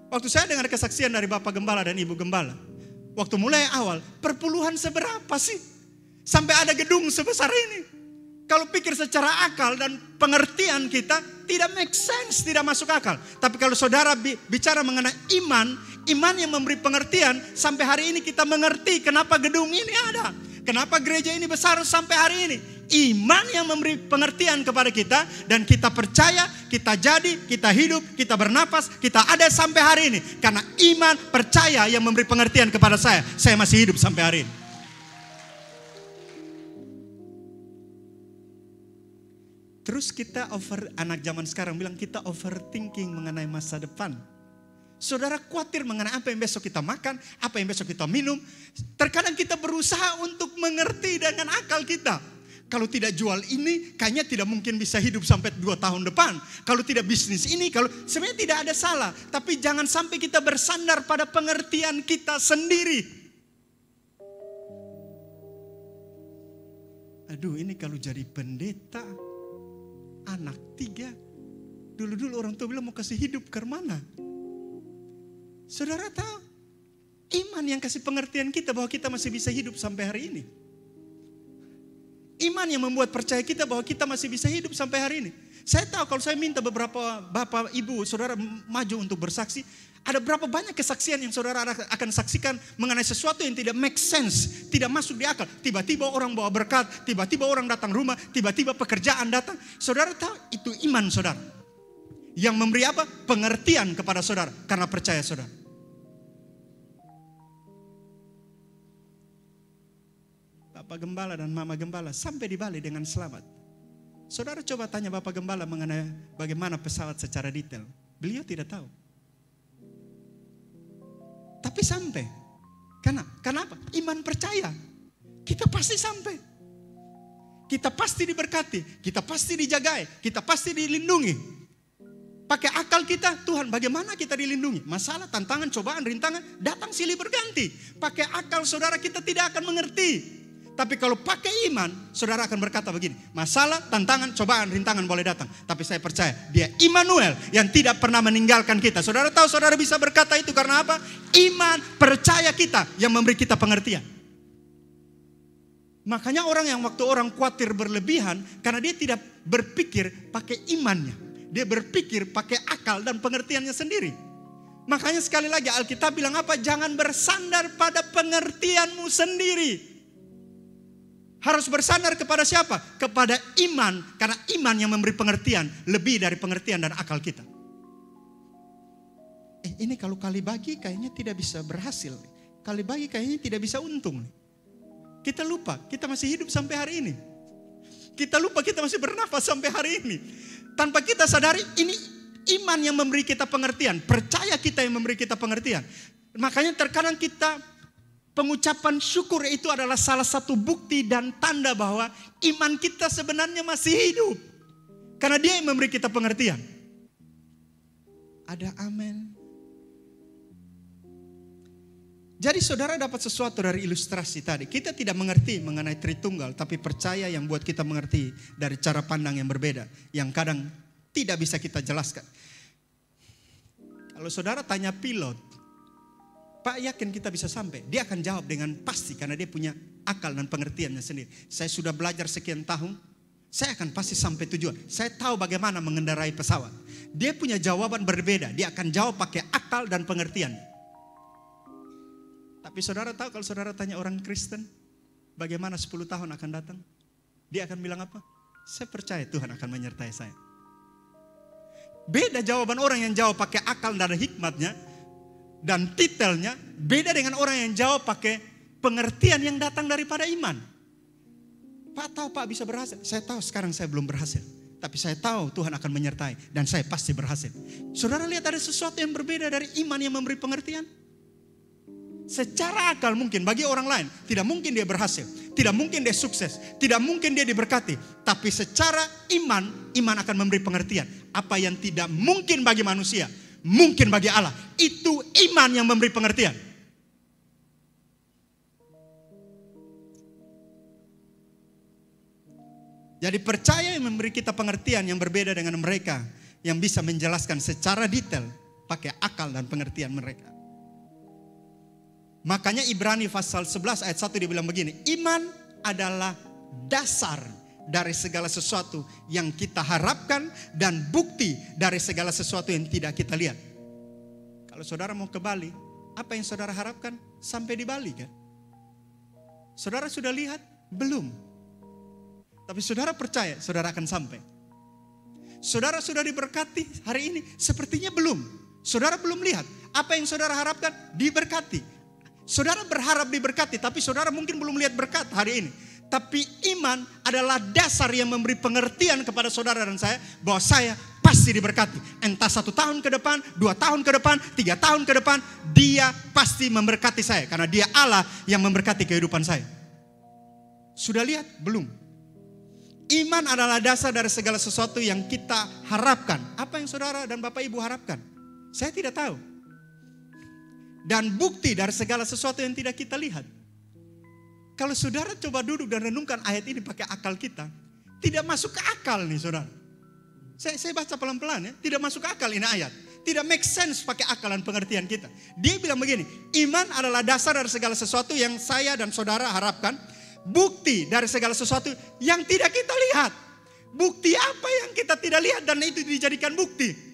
Waktu saya dengar kesaksian dari Bapak Gembala dan Ibu Gembala, waktu mulai awal, perpuluhan seberapa sih? Sampai ada gedung sebesar ini. Kalau pikir secara akal dan pengertian kita, tidak make sense, tidak masuk akal. Tapi kalau saudara bicara mengenai iman, iman yang memberi pengertian, sampai hari ini kita mengerti kenapa gedung ini ada. Kenapa gereja ini besar sampai hari ini. Iman yang memberi pengertian kepada kita. Dan kita percaya, kita jadi, kita hidup, kita bernapas, kita ada sampai hari ini. Karena iman percaya yang memberi pengertian kepada saya. Saya masih hidup sampai hari ini. Terus kita anak zaman sekarang bilang kita overthinking mengenai masa depan. Saudara khawatir mengenai apa yang besok kita makan, apa yang besok kita minum. Terkadang kita berusaha untuk mengerti dengan akal kita. Kalau tidak jual ini, kayaknya tidak mungkin bisa hidup sampai 2 tahun depan. Kalau tidak bisnis ini, sebenarnya tidak ada salah. Tapi jangan sampai kita bersandar pada pengertian kita sendiri. Aduh, ini kalau jadi pendeta, anak 3, dulu orang tua bilang mau kasih hidup ke mana? Saudara tahu, iman yang kasih pengertian kita bahwa kita masih bisa hidup sampai hari ini. Iman yang membuat percaya kita bahwa kita masih bisa hidup sampai hari ini. Saya tahu kalau saya minta beberapa bapak, ibu, saudara maju untuk bersaksi, ada berapa banyak kesaksian yang saudara akan saksikan mengenai sesuatu yang tidak make sense, tidak masuk di akal. Tiba-tiba orang bawa berkat, tiba-tiba orang datang rumah, tiba-tiba pekerjaan datang. Saudara tahu itu iman saudara. Yang memberi apa? Pengertian kepada saudara karena percaya saudara. Bapak Gembala dan Mama Gembala sampai di Bali dengan selamat. Saudara coba tanya Bapak Gembala mengenai bagaimana pesawat secara detail. Beliau tidak tahu. Tapi sampai. Kenapa? Iman percaya. Kita pasti sampai. Kita pasti diberkati. Kita pasti dijagai. Kita pasti dilindungi. Pakai akal kita, Tuhan bagaimana kita dilindungi? Masalah, tantangan, cobaan, rintangan, datang silih berganti. Pakai akal saudara kita tidak akan mengerti. Tapi kalau pakai iman, saudara akan berkata begini. Masalah, tantangan, cobaan, rintangan boleh datang. Tapi saya percaya, dia Immanuel yang tidak pernah meninggalkan kita. Saudara tahu saudara bisa berkata itu karena apa? Iman percaya kita yang memberi kita pengertian. Makanya orang yang waktu orang khawatir berlebihan, karena dia tidak berpikir pakai imannya. Dia berpikir pakai akal dan pengertiannya sendiri. Makanya sekali lagi Alkitab bilang apa? Jangan bersandar pada pengertianmu sendiri. Harus bersandar kepada siapa? Kepada iman. Karena iman yang memberi pengertian lebih dari pengertian dan akal kita. Ini kalau kali bagi kayaknya tidak bisa berhasil. Kali bagi kayaknya tidak bisa untung. Kita lupa, kita masih hidup sampai hari ini. Kita lupa kita masih bernafas sampai hari ini. Tanpa kita sadari ini iman yang memberi kita pengertian. Percaya kita yang memberi kita pengertian. Makanya terkadang kita pengucapan syukur itu adalah salah satu bukti dan tanda bahwa iman kita sebenarnya masih hidup. Karena dia yang memberi kita pengertian. Ada amin. Jadi saudara dapat sesuatu dari ilustrasi tadi. Kita tidak mengerti mengenai Tritunggal, tapi percaya yang buat kita mengerti dari cara pandang yang berbeda. Yang kadang tidak bisa kita jelaskan. Kalau saudara tanya pilot, Pak yakin kita bisa sampai? Dia akan jawab dengan pasti karena dia punya akal dan pengertiannya sendiri. Saya sudah belajar sekian tahun, saya akan pasti sampai tujuan. Saya tahu bagaimana mengendarai pesawat. Dia punya jawaban berbeda, dia akan jawab pakai akal dan pengertian. Tapi saudara tahu kalau saudara tanya orang Kristen, bagaimana 10 tahun akan datang? Dia akan bilang apa? Saya percaya Tuhan akan menyertai saya. Beda jawaban orang yang jawab pakai akal dan hikmatnya dan titelnya, beda dengan orang yang jawab pakai pengertian yang datang daripada iman. Pak tahu Pak bisa berhasil? Saya tahu sekarang saya belum berhasil. Tapi saya tahu Tuhan akan menyertai dan saya pasti berhasil. Saudara lihat ada sesuatu yang berbeda dari iman yang memberi pengertian. Secara akal mungkin bagi orang lain tidak mungkin dia berhasil, tidak mungkin dia sukses, tidak mungkin dia diberkati. Tapi secara iman, iman akan memberi pengertian. Apa yang tidak mungkin bagi manusia, mungkin bagi Allah. Itu iman yang memberi pengertian. Jadi percaya yang memberi kita pengertian yang berbeda dengan mereka yang bisa menjelaskan secara detail pakai akal dan pengertian mereka. Makanya Ibrani pasal 11 ayat 1 dia bilang begini. Iman adalah dasar dari segala sesuatu yang kita harapkan dan bukti dari segala sesuatu yang tidak kita lihat. Kalau saudara mau ke Bali, apa yang saudara harapkan? Sampai di Bali kan? Saudara sudah lihat? Belum. Tapi saudara percaya saudara akan sampai. Saudara sudah diberkati hari ini? Sepertinya belum. Saudara belum lihat. Apa yang saudara harapkan? Diberkati. Saudara berharap diberkati, tapi saudara mungkin belum lihat berkat hari ini. Tapi iman adalah dasar yang memberi pengertian kepada saudara dan saya bahwa saya pasti diberkati. Entah 1 tahun ke depan, 2 tahun ke depan, 3 tahun ke depan, dia pasti memberkati saya. Karena dia Allah yang memberkati kehidupan saya. Sudah lihat? Belum. Iman adalah dasar dari segala sesuatu yang kita harapkan. Apa yang saudara dan Bapak Ibu harapkan? Saya tidak tahu. Dan bukti dari segala sesuatu yang tidak kita lihat. Kalau saudara coba duduk dan renungkan ayat ini pakai akal kita, tidak masuk ke akal nih saudara. Saya baca pelan-pelan ya, tidak masuk ke akal ini ayat. Tidak make sense pakai akal dan pengertian kita. Dia bilang begini, iman adalah dasar dari segala sesuatu yang saya dan saudara harapkan. Bukti dari segala sesuatu yang tidak kita lihat. Bukti apa yang kita tidak lihat dan itu dijadikan bukti.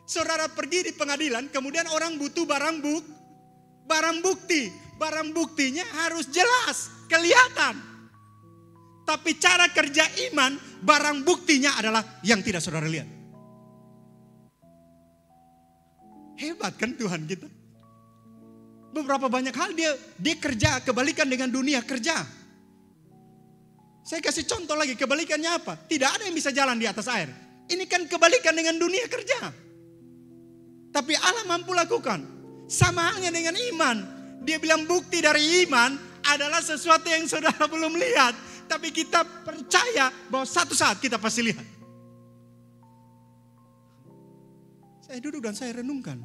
Saudara pergi di pengadilan, kemudian orang butuh barang bukti. Barang buktinya harus jelas, kelihatan. Tapi cara kerja iman, barang buktinya adalah yang tidak saudara lihat. Hebat kan Tuhan kita? Beberapa banyak hal dia kerja, kebalikan dengan dunia kerja. Saya kasih contoh lagi, kebalikannya apa? Tidak ada yang bisa jalan di atas air. Ini kan kebalikan dengan dunia kerja. Tapi Allah mampu lakukan. Sama halnya dengan iman. Dia bilang bukti dari iman adalah sesuatu yang saudara belum lihat. Tapi kita percaya bahwa satu saat kita pasti lihat. Saya duduk dan saya renungkan.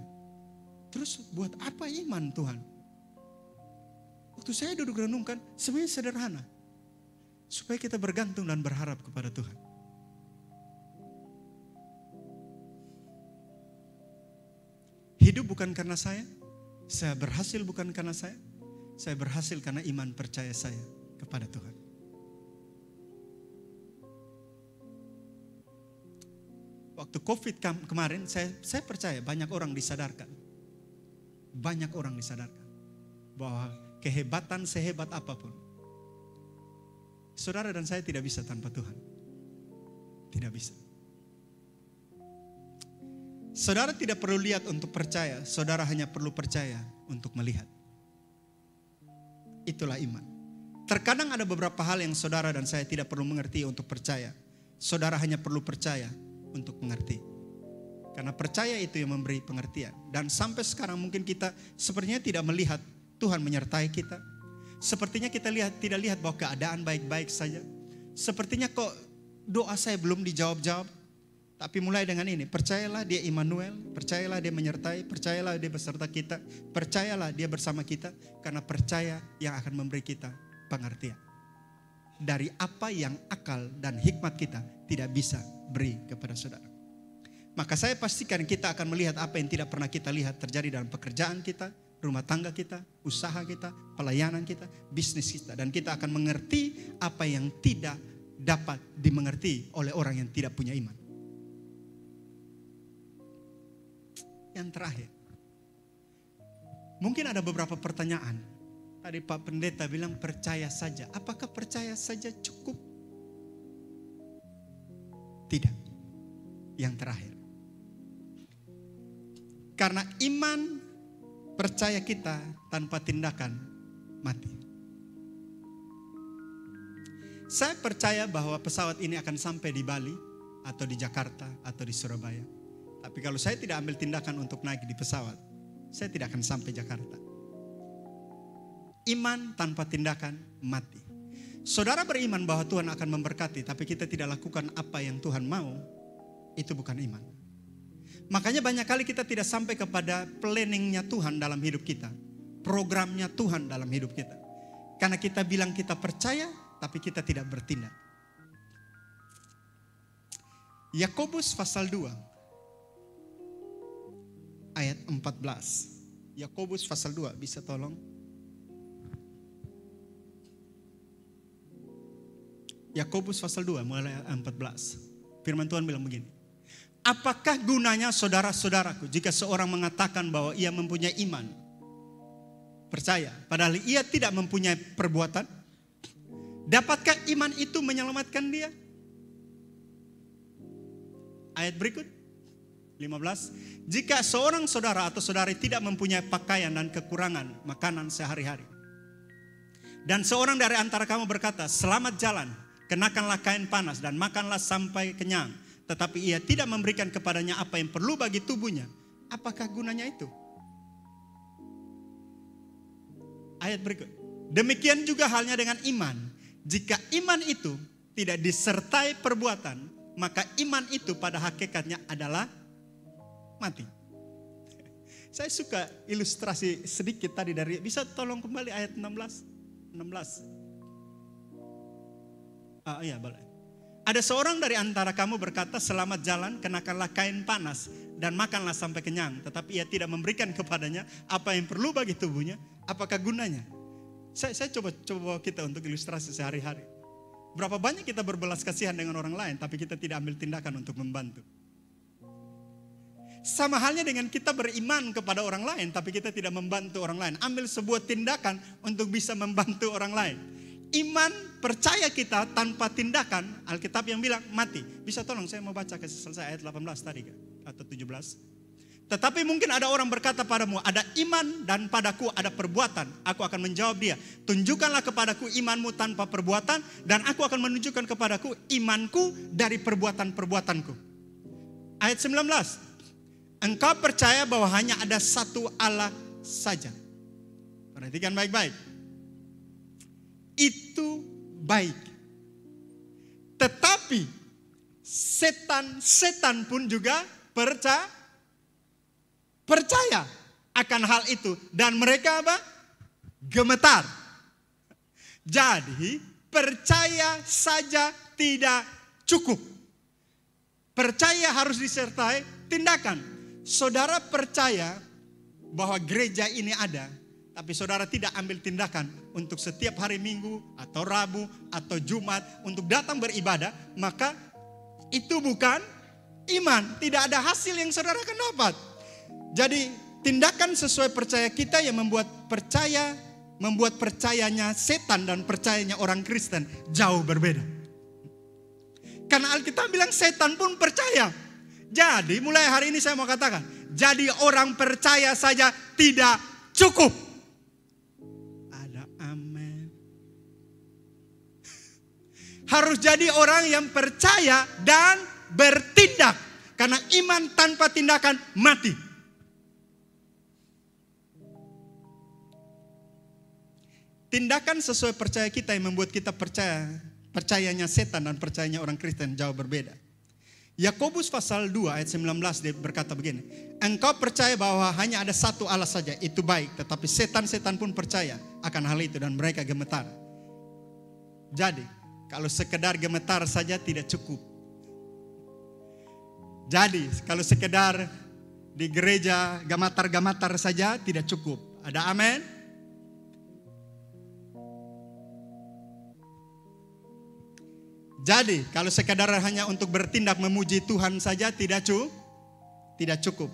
Terus buat apa iman Tuhan? Waktu saya duduk renungkan, sebenarnya sederhana. Supaya kita bergantung dan berharap kepada Tuhan. Hidup bukan karena saya berhasil bukan karena saya berhasil karena iman percaya saya kepada Tuhan. Waktu COVID kemarin, saya percaya banyak orang disadarkan. Banyak orang disadarkan bahwa kehebatan sehebat apapun, saudara dan saya tidak bisa tanpa Tuhan. Tidak bisa. Saudara tidak perlu lihat untuk percaya, saudara hanya perlu percaya untuk melihat. Itulah iman. Terkadang ada beberapa hal yang saudara dan saya tidak perlu mengerti untuk percaya. Saudara hanya perlu percaya untuk mengerti. Karena percaya itu yang memberi pengertian. Dan sampai sekarang mungkin kita sepertinya tidak melihat Tuhan menyertai kita. Sepertinya kita tidak lihat bahwa keadaan baik-baik saja. Sepertinya kok doa saya belum dijawab-jawab. Tapi mulai dengan ini, percayalah dia Immanuel, percayalah dia menyertai, percayalah dia beserta kita, percayalah dia bersama kita. Karena percaya yang akan memberi kita pengertian. Dari apa yang akal dan hikmat kita tidak bisa beri kepada saudara. Maka saya pastikan kita akan melihat apa yang tidak pernah kita lihat terjadi dalam pekerjaan kita, rumah tangga kita, usaha kita, pelayanan kita, bisnis kita. Dan kita akan mengerti apa yang tidak dapat dimengerti oleh orang yang tidak punya iman. Yang terakhir, mungkin ada beberapa pertanyaan. Tadi Pak Pendeta bilang percaya saja. Apakah percaya saja cukup? Tidak. Yang terakhir. Karena iman percaya kita tanpa tindakan mati. Saya percaya bahwa pesawat ini akan sampai di Bali atau di Jakarta atau di Surabaya. Tapi kalau saya tidak ambil tindakan untuk naik di pesawat, saya tidak akan sampai Jakarta. Iman tanpa tindakan mati. Saudara beriman bahwa Tuhan akan memberkati, tapi kita tidak lakukan apa yang Tuhan mau, itu bukan iman. Makanya banyak kali kita tidak sampai kepada planningnya Tuhan dalam hidup kita. Programnya Tuhan dalam hidup kita. Karena kita bilang kita percaya, tapi kita tidak bertindak. Yakobus pasal 2. Ayat 14. Yakobus pasal 2, bisa tolong? Yakobus pasal 2 mulai ayat 14. Firman Tuhan bilang begini. Apakah gunanya saudara-saudaraku jika seorang mengatakan bahwa ia mempunyai iman? Percaya, padahal ia tidak mempunyai perbuatan? Dapatkah iman itu menyelamatkan dia? Ayat berikut. 15. Jika seorang saudara atau saudari tidak mempunyai pakaian dan kekurangan makanan sehari-hari. Dan seorang dari antara kamu berkata, selamat jalan, kenakanlah kain panas dan makanlah sampai kenyang. Tetapi ia tidak memberikan kepadanya apa yang perlu bagi tubuhnya. Apakah gunanya itu? Ayat berikut. Demikian juga halnya dengan iman. Jika iman itu tidak disertai perbuatan, maka iman itu pada hakikatnya adalah mati. Saya suka ilustrasi sedikit tadi dari, bisa tolong kembali ayat 16. Iya boleh. Ada seorang dari antara kamu berkata, selamat jalan, kenakanlah kain panas dan makanlah sampai kenyang. Tetapi ia tidak memberikan kepadanya apa yang perlu bagi tubuhnya. Apakah gunanya? Saya coba kita untuk ilustrasi sehari-hari. Berapa banyak kita berbelas kasihan dengan orang lain, tapi kita tidak ambil tindakan untuk membantu. Sama halnya dengan kita beriman kepada orang lain, tapi kita tidak membantu orang lain. Ambil sebuah tindakan untuk bisa membantu orang lain. Iman percaya kita tanpa tindakan, Alkitab yang bilang mati. Bisa tolong saya mau baca ke selesai ayat 18 tadi atau 17. Tetapi mungkin ada orang berkata padamu, ada iman dan padaku ada perbuatan. Aku akan menjawab dia, tunjukkanlah kepadaku imanmu tanpa perbuatan, dan aku akan menunjukkan kepadaku imanku dari perbuatan-perbuatanku. Ayat 19, engkau percaya bahwa hanya ada satu Allah saja. Perhatikan baik-baik. Itu baik. Tetapi setan pun juga percaya akan hal itu, dan mereka apa? Gemetar. Jadi percaya saja tidak cukup. Percaya harus disertai tindakan. Saudara percaya bahwa gereja ini ada, tapi saudara tidak ambil tindakan untuk setiap hari Minggu atau Rabu atau Jumat untuk datang beribadah, maka itu bukan iman. Tidak ada hasil yang saudara akan dapat. Jadi tindakan sesuai percaya kita yang membuat percayanya setan dan percayanya orang Kristen jauh berbeda. Karena Alkitab bilang setan pun percaya. Jadi mulai hari ini saya mau katakan, jadi orang percaya saja tidak cukup. Ada amin. Harus jadi orang yang percaya dan bertindak. Karena iman tanpa tindakan mati. Tindakan sesuai percaya kita yang membuat kita percayanya setan dan percayanya orang Kristen jauh berbeda. Yakobus pasal 2 ayat 19 dia berkata begini, engkau percaya bahwa hanya ada satu Allah saja, itu baik, tetapi setan-setan pun percaya akan hal itu dan mereka gemetar. Jadi kalau sekedar gemetar saja tidak cukup. Jadi kalau sekedar di gereja gamatar-gamatar saja tidak cukup. Ada amin? Jadi kalau sekadar hanya untuk bertindak memuji Tuhan saja tidak cukup.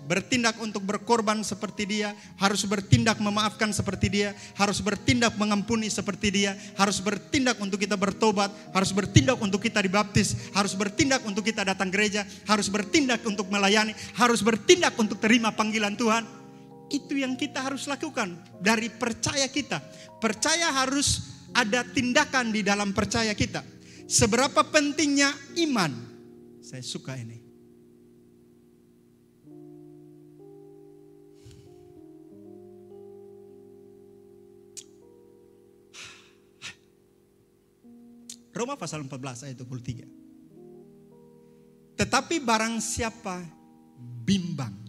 Bertindak untuk berkorban seperti dia, harus bertindak memaafkan seperti dia, harus bertindak mengampuni seperti dia, harus bertindak untuk kita bertobat, harus bertindak untuk kita dibaptis, harus bertindak untuk kita datang gereja, harus bertindak untuk melayani, harus bertindak untuk terima panggilan Tuhan. Itu yang kita harus lakukan dari percaya kita. Percaya harus ada tindakan di dalam percaya kita. Seberapa pentingnya iman? Saya suka ini. Roma pasal 14 ayat 23. Tetapi barang siapa bimbang,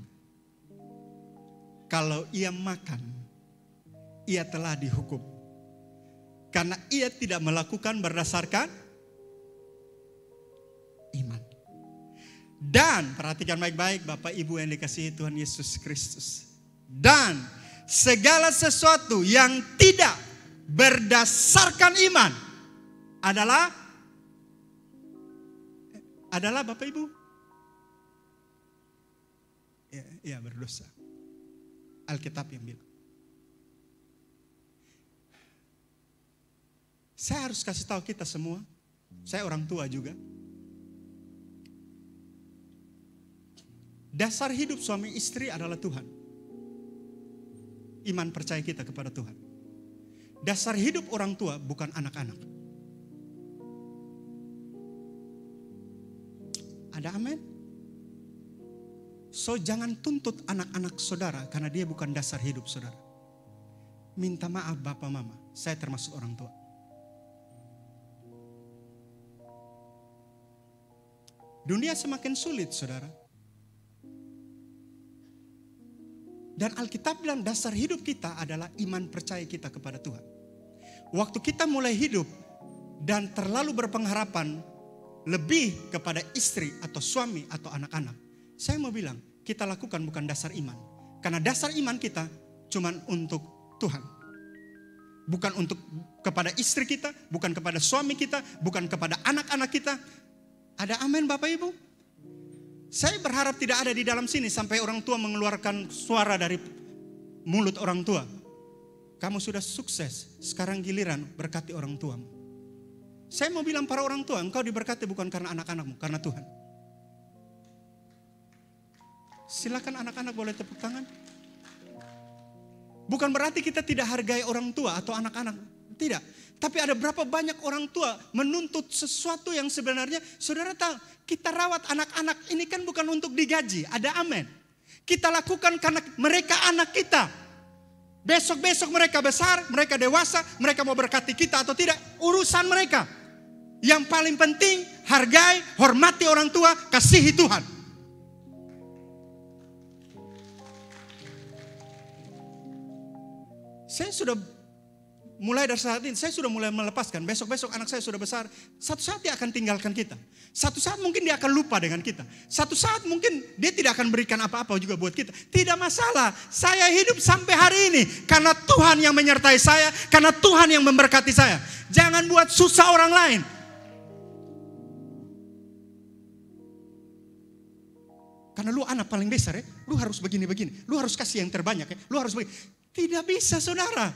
kalau ia makan, ia telah dihukum. Karena ia tidak melakukan berdasarkan iman. Dan perhatikan baik-baik Bapak Ibu yang dikasihi Tuhan Yesus Kristus. Dan segala sesuatu yang tidak berdasarkan iman adalah Bapak Ibu ya berdosa. Alkitab yang bilang. Saya harus kasih tahu kita semua. Saya orang tua juga. Dasar hidup suami istri adalah Tuhan. Iman percaya kita kepada Tuhan. Dasar hidup orang tua bukan anak-anak. Ada amin? So jangan tuntut anak-anak saudara karena dia bukan dasar hidup saudara. Minta maaf bapak mama, saya termasuk orang tua. Dunia semakin sulit saudara. Dan Alkitab bilang dasar hidup kita adalah iman percaya kita kepada Tuhan. Waktu kita mulai hidup dan terlalu berpengharapan lebih kepada istri atau suami atau anak-anak. Saya mau bilang kita lakukan bukan dasar iman. Karena dasar iman kita cuman untuk Tuhan. Bukan untuk kepada istri kita, bukan kepada suami kita, bukan kepada anak-anak kita. Ada amin Bapak Ibu? Saya berharap tidak ada di dalam sini sampai orang tua mengeluarkan suara dari mulut orang tua. Kamu sudah sukses, sekarang giliran berkati orang tuamu. Saya mau bilang para orang tua, engkau diberkati bukan karena anak-anakmu, karena Tuhan. Silakan anak-anak boleh tepuk tangan. Bukan berarti kita tidak hargai orang tua atau anak-anak. Tidak. Tapi ada berapa banyak orang tua menuntut sesuatu yang sebenarnya, saudara tahu, kita rawat anak-anak ini kan bukan untuk digaji. Ada amin. Kita lakukan karena mereka anak kita. Besok-besok mereka besar, mereka dewasa, mereka mau berkati kita atau tidak, urusan mereka. Yang paling penting, hargai, hormati orang tua, kasihi Tuhan. Saya sudah mulai dari saat ini, saya sudah mulai melepaskan. Besok-besok anak saya sudah besar, satu saat dia akan tinggalkan kita. Satu saat mungkin dia akan lupa dengan kita. Satu saat mungkin dia tidak akan berikan apa-apa juga buat kita. Tidak masalah, saya hidup sampai hari ini karena Tuhan yang menyertai saya, karena Tuhan yang memberkati saya. Jangan buat susah orang lain. Karena lu anak paling besar ya, lu harus begini-begini. Lu harus kasih yang terbanyak ya, lu harus begini. Tidak bisa saudara.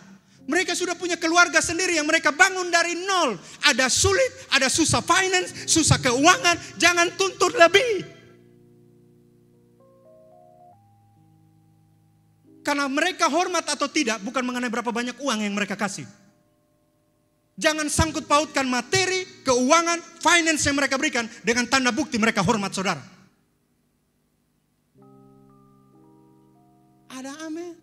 Mereka sudah punya keluarga sendiri yang mereka bangun dari nol. Ada sulit, ada susah finance, susah keuangan. Jangan tuntut lebih. Karena mereka hormat atau tidak bukan mengenai berapa banyak uang yang mereka kasih. Jangan sangkut pautkan materi, keuangan, finance yang mereka berikan dengan tanda bukti mereka hormat saudara. Ada amin.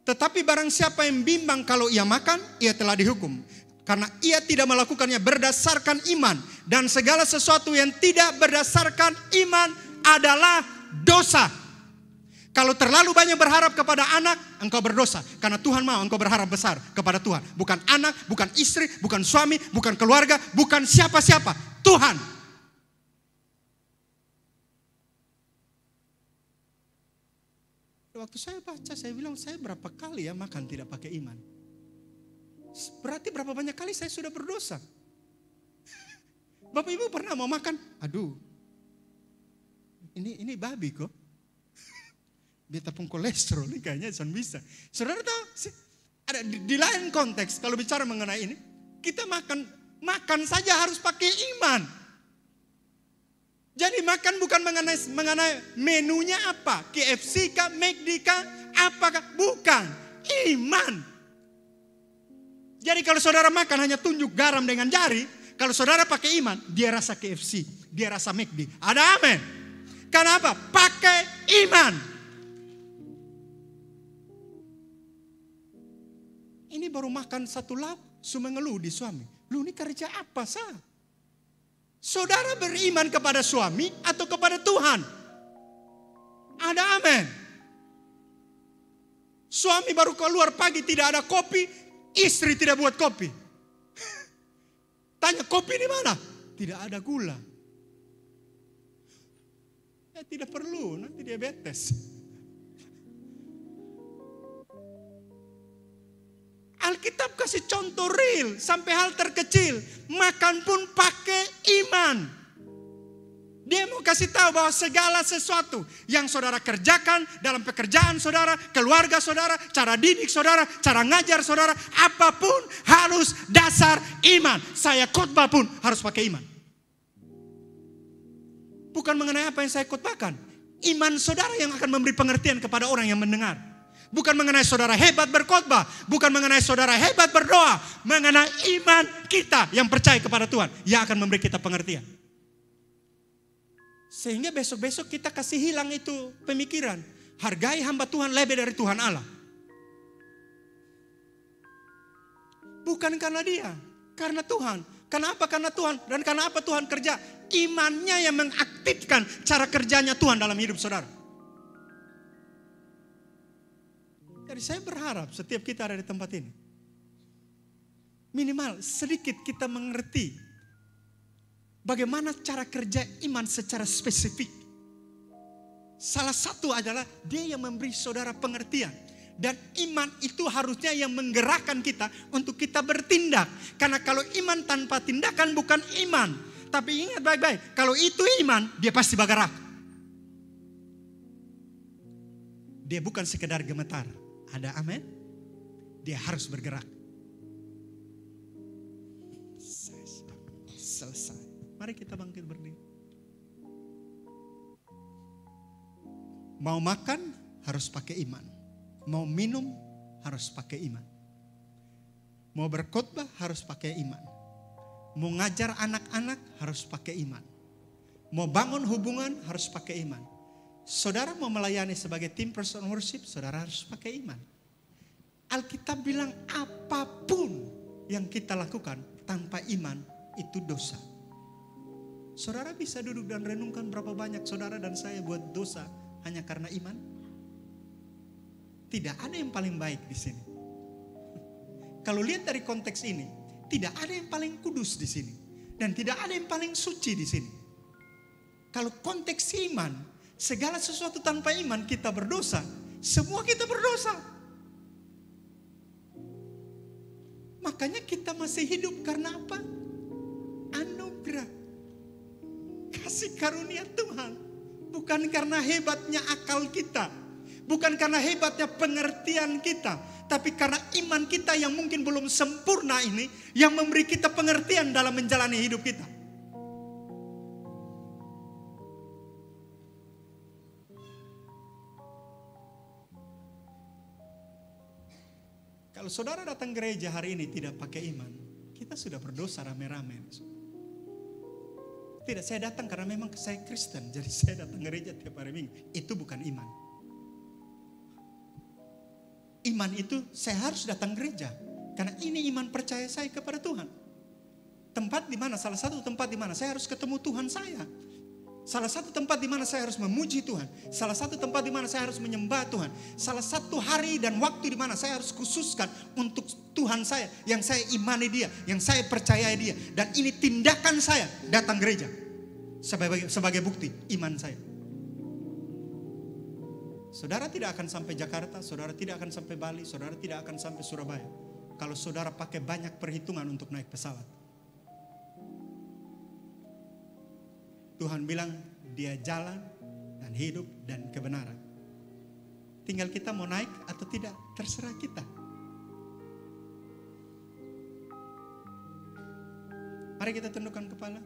Tetapi barang siapa yang bimbang kalau ia makan, ia telah dihukum. Karena ia tidak melakukannya berdasarkan iman. Dan segala sesuatu yang tidak berdasarkan iman adalah dosa. Kalau terlalu banyak berharap kepada anak, engkau berdosa. Karena Tuhan mau engkau berharap besar kepada Tuhan. Bukan anak, bukan istri, bukan suami, bukan keluarga, bukan siapa-siapa. Tuhan. Waktu saya baca, saya bilang, saya berapa kali ya makan tidak pakai iman. Berarti berapa banyak kali saya sudah berdosa. Bapak Ibu pernah mau makan? Aduh, ini babi kok. Dia tapung kolesterol, ini kayaknya bisa. Saudara tahu, ada di lain konteks, kalau bicara mengenai ini, kita makan saja harus pakai iman. Jadi makan bukan mengenai menunya apa, KFC kah, McD kah, apakah, bukan, iman. Jadi kalau saudara makan hanya tunjuk garam dengan jari, kalau saudara pakai iman, dia rasa KFC, dia rasa McD. Ada amin. Kenapa? Pakai iman. Ini baru makan satu lauk, cuma ngeluh di suami. Lu ini kerja apa sah? Saudara beriman kepada suami atau kepada Tuhan? Ada amin. Suami baru keluar pagi tidak ada kopi, istri tidak buat kopi. Tanya kopi di mana? Tidak ada gula. Tidak perlu, nanti diabetes. Alkitab kasih contoh real sampai hal terkecil. Makan pun pakai iman. Dia mau kasih tahu bahwa segala sesuatu yang saudara kerjakan dalam pekerjaan saudara, keluarga saudara, cara didik saudara, cara ngajar saudara, apapun harus dasar iman. Saya khotbah pun harus pakai iman. Bukan mengenai apa yang saya khotbahkan. Iman saudara yang akan memberi pengertian kepada orang yang mendengar. Bukan mengenai saudara hebat berkhotbah, bukan mengenai saudara hebat berdoa, mengenai iman kita yang percaya kepada Tuhan yang akan memberi kita pengertian. Sehingga besok-besok kita kasih hilang itu pemikiran, hargai hamba Tuhan lebih dari Tuhan Allah. Bukan karena dia, karena Tuhan. Kenapa? Karena Tuhan. Dan karena apa Tuhan kerja? Imannya yang mengaktifkan cara kerjanya Tuhan dalam hidup saudara. Jadi saya berharap setiap kita ada di tempat ini, minimal sedikit kita mengerti bagaimana cara kerja iman secara spesifik. Salah satu adalah dia yang memberi saudara pengertian. Dan iman itu harusnya yang menggerakkan kita untuk kita bertindak. Karena kalau iman tanpa tindakan bukan iman. Tapi ingat baik-baik, kalau itu iman, dia pasti bergerak. Dia bukan sekedar gemetar. Ada amin? Dia harus bergerak. Selesai. Mari kita bangkit berdiri. Mau makan harus pakai iman. Mau minum harus pakai iman. Mau berkhotbah harus pakai iman. Mau ngajar anak-anak harus pakai iman. Mau bangun hubungan harus pakai iman. Saudara mau melayani sebagai tim person worship, saudara harus pakai iman. Alkitab bilang apapun yang kita lakukan tanpa iman itu dosa. Saudara bisa duduk dan renungkan berapa banyak saudara dan saya buat dosa hanya karena iman? Tidak ada yang paling baik di sini. Kalau lihat dari konteks ini, tidak ada yang paling kudus di sini dan tidak ada yang paling suci di sini. Kalau konteks iman, segala sesuatu tanpa iman kita berdosa, semua kita berdosa. Makanya kita masih hidup karena apa? Anugerah. Kasih karunia Tuhan. Bukan karena hebatnya akal kita. Bukan karena hebatnya pengertian kita. Tapi karena iman kita yang mungkin belum sempurna ini, yang memberi kita pengertian dalam menjalani hidup kita. Kalau saudara datang gereja hari ini tidak pakai iman, kita sudah berdosa rame-rame. Tidak, saya datang karena memang saya Kristen, jadi saya datang gereja tiap hari Minggu. Itu bukan iman. Iman itu saya harus datang gereja, karena ini iman percaya saya kepada Tuhan. Tempat di mana, salah satu tempat di mana saya harus ketemu Tuhan saya. Salah satu tempat di mana saya harus memuji Tuhan. Salah satu tempat di mana saya harus menyembah Tuhan. Salah satu hari dan waktu di mana saya harus khususkan untuk Tuhan saya. Yang saya imani dia, yang saya percayai dia. Dan ini tindakan saya datang gereja. Sebagai bukti iman saya. Saudara tidak akan sampai Jakarta, saudara tidak akan sampai Bali, saudara tidak akan sampai Surabaya. Kalau saudara pakai banyak perhitungan untuk naik pesawat. Tuhan bilang dia jalan dan hidup dan kebenaran. Tinggal kita mau naik atau tidak, terserah kita. Mari kita tundukkan kepala.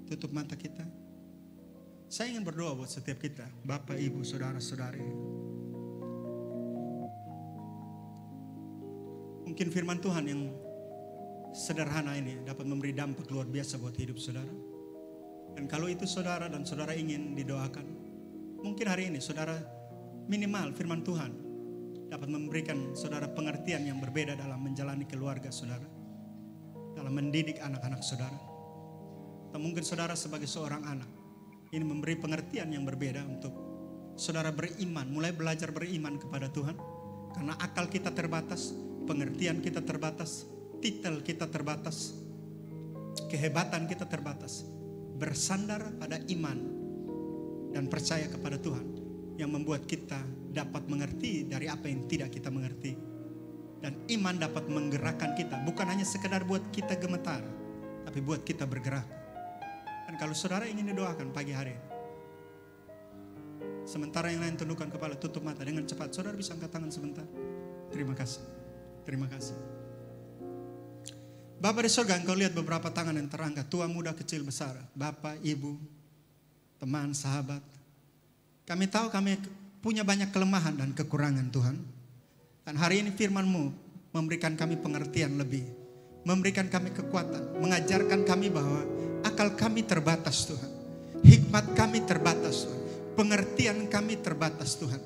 Tutup mata kita. Saya ingin berdoa buat setiap kita, Bapak, Ibu, Saudara-saudari. Mungkin firman Tuhan yang sederhana ini dapat memberi dampak luar biasa buat hidup saudara. Dan kalau itu saudara dan saudara ingin didoakan, mungkin hari ini saudara minimal firman Tuhan dapat memberikan saudara pengertian yang berbeda dalam menjalani keluarga saudara, dalam mendidik anak-anak saudara. Atau mungkin saudara sebagai seorang anak ini memberi pengertian yang berbeda untuk saudara beriman, mulai belajar beriman kepada Tuhan. Karena akal kita terbatas, pengertian kita terbatas, titel kita terbatas, kehebatan kita terbatas. Bersandar pada iman dan percaya kepada Tuhan yang membuat kita dapat mengerti dari apa yang tidak kita mengerti. Dan iman dapat menggerakkan kita, bukan hanya sekedar buat kita gemetar, tapi buat kita bergerak. Dan kalau saudara ingin didoakan pagi hari, sementara yang lain tundukkan kepala, tutup mata dengan cepat. Saudara bisa angkat tangan sebentar. Terima kasih. Terima kasih. Bapak di surga, engkau lihat beberapa tangan yang terangkat. Tua, muda, kecil, besar. Bapak, ibu, teman, sahabat. Kami tahu kami punya banyak kelemahan dan kekurangan Tuhan. Dan hari ini firman-Mu memberikan kami pengertian lebih. Memberikan kami kekuatan. Mengajarkan kami bahwa akal kami terbatas Tuhan. Hikmat kami terbatas Tuhan. Pengertian kami terbatas Tuhan.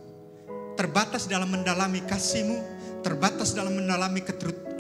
Terbatas dalam mendalami kasih-Mu. Terbatas dalam mendalami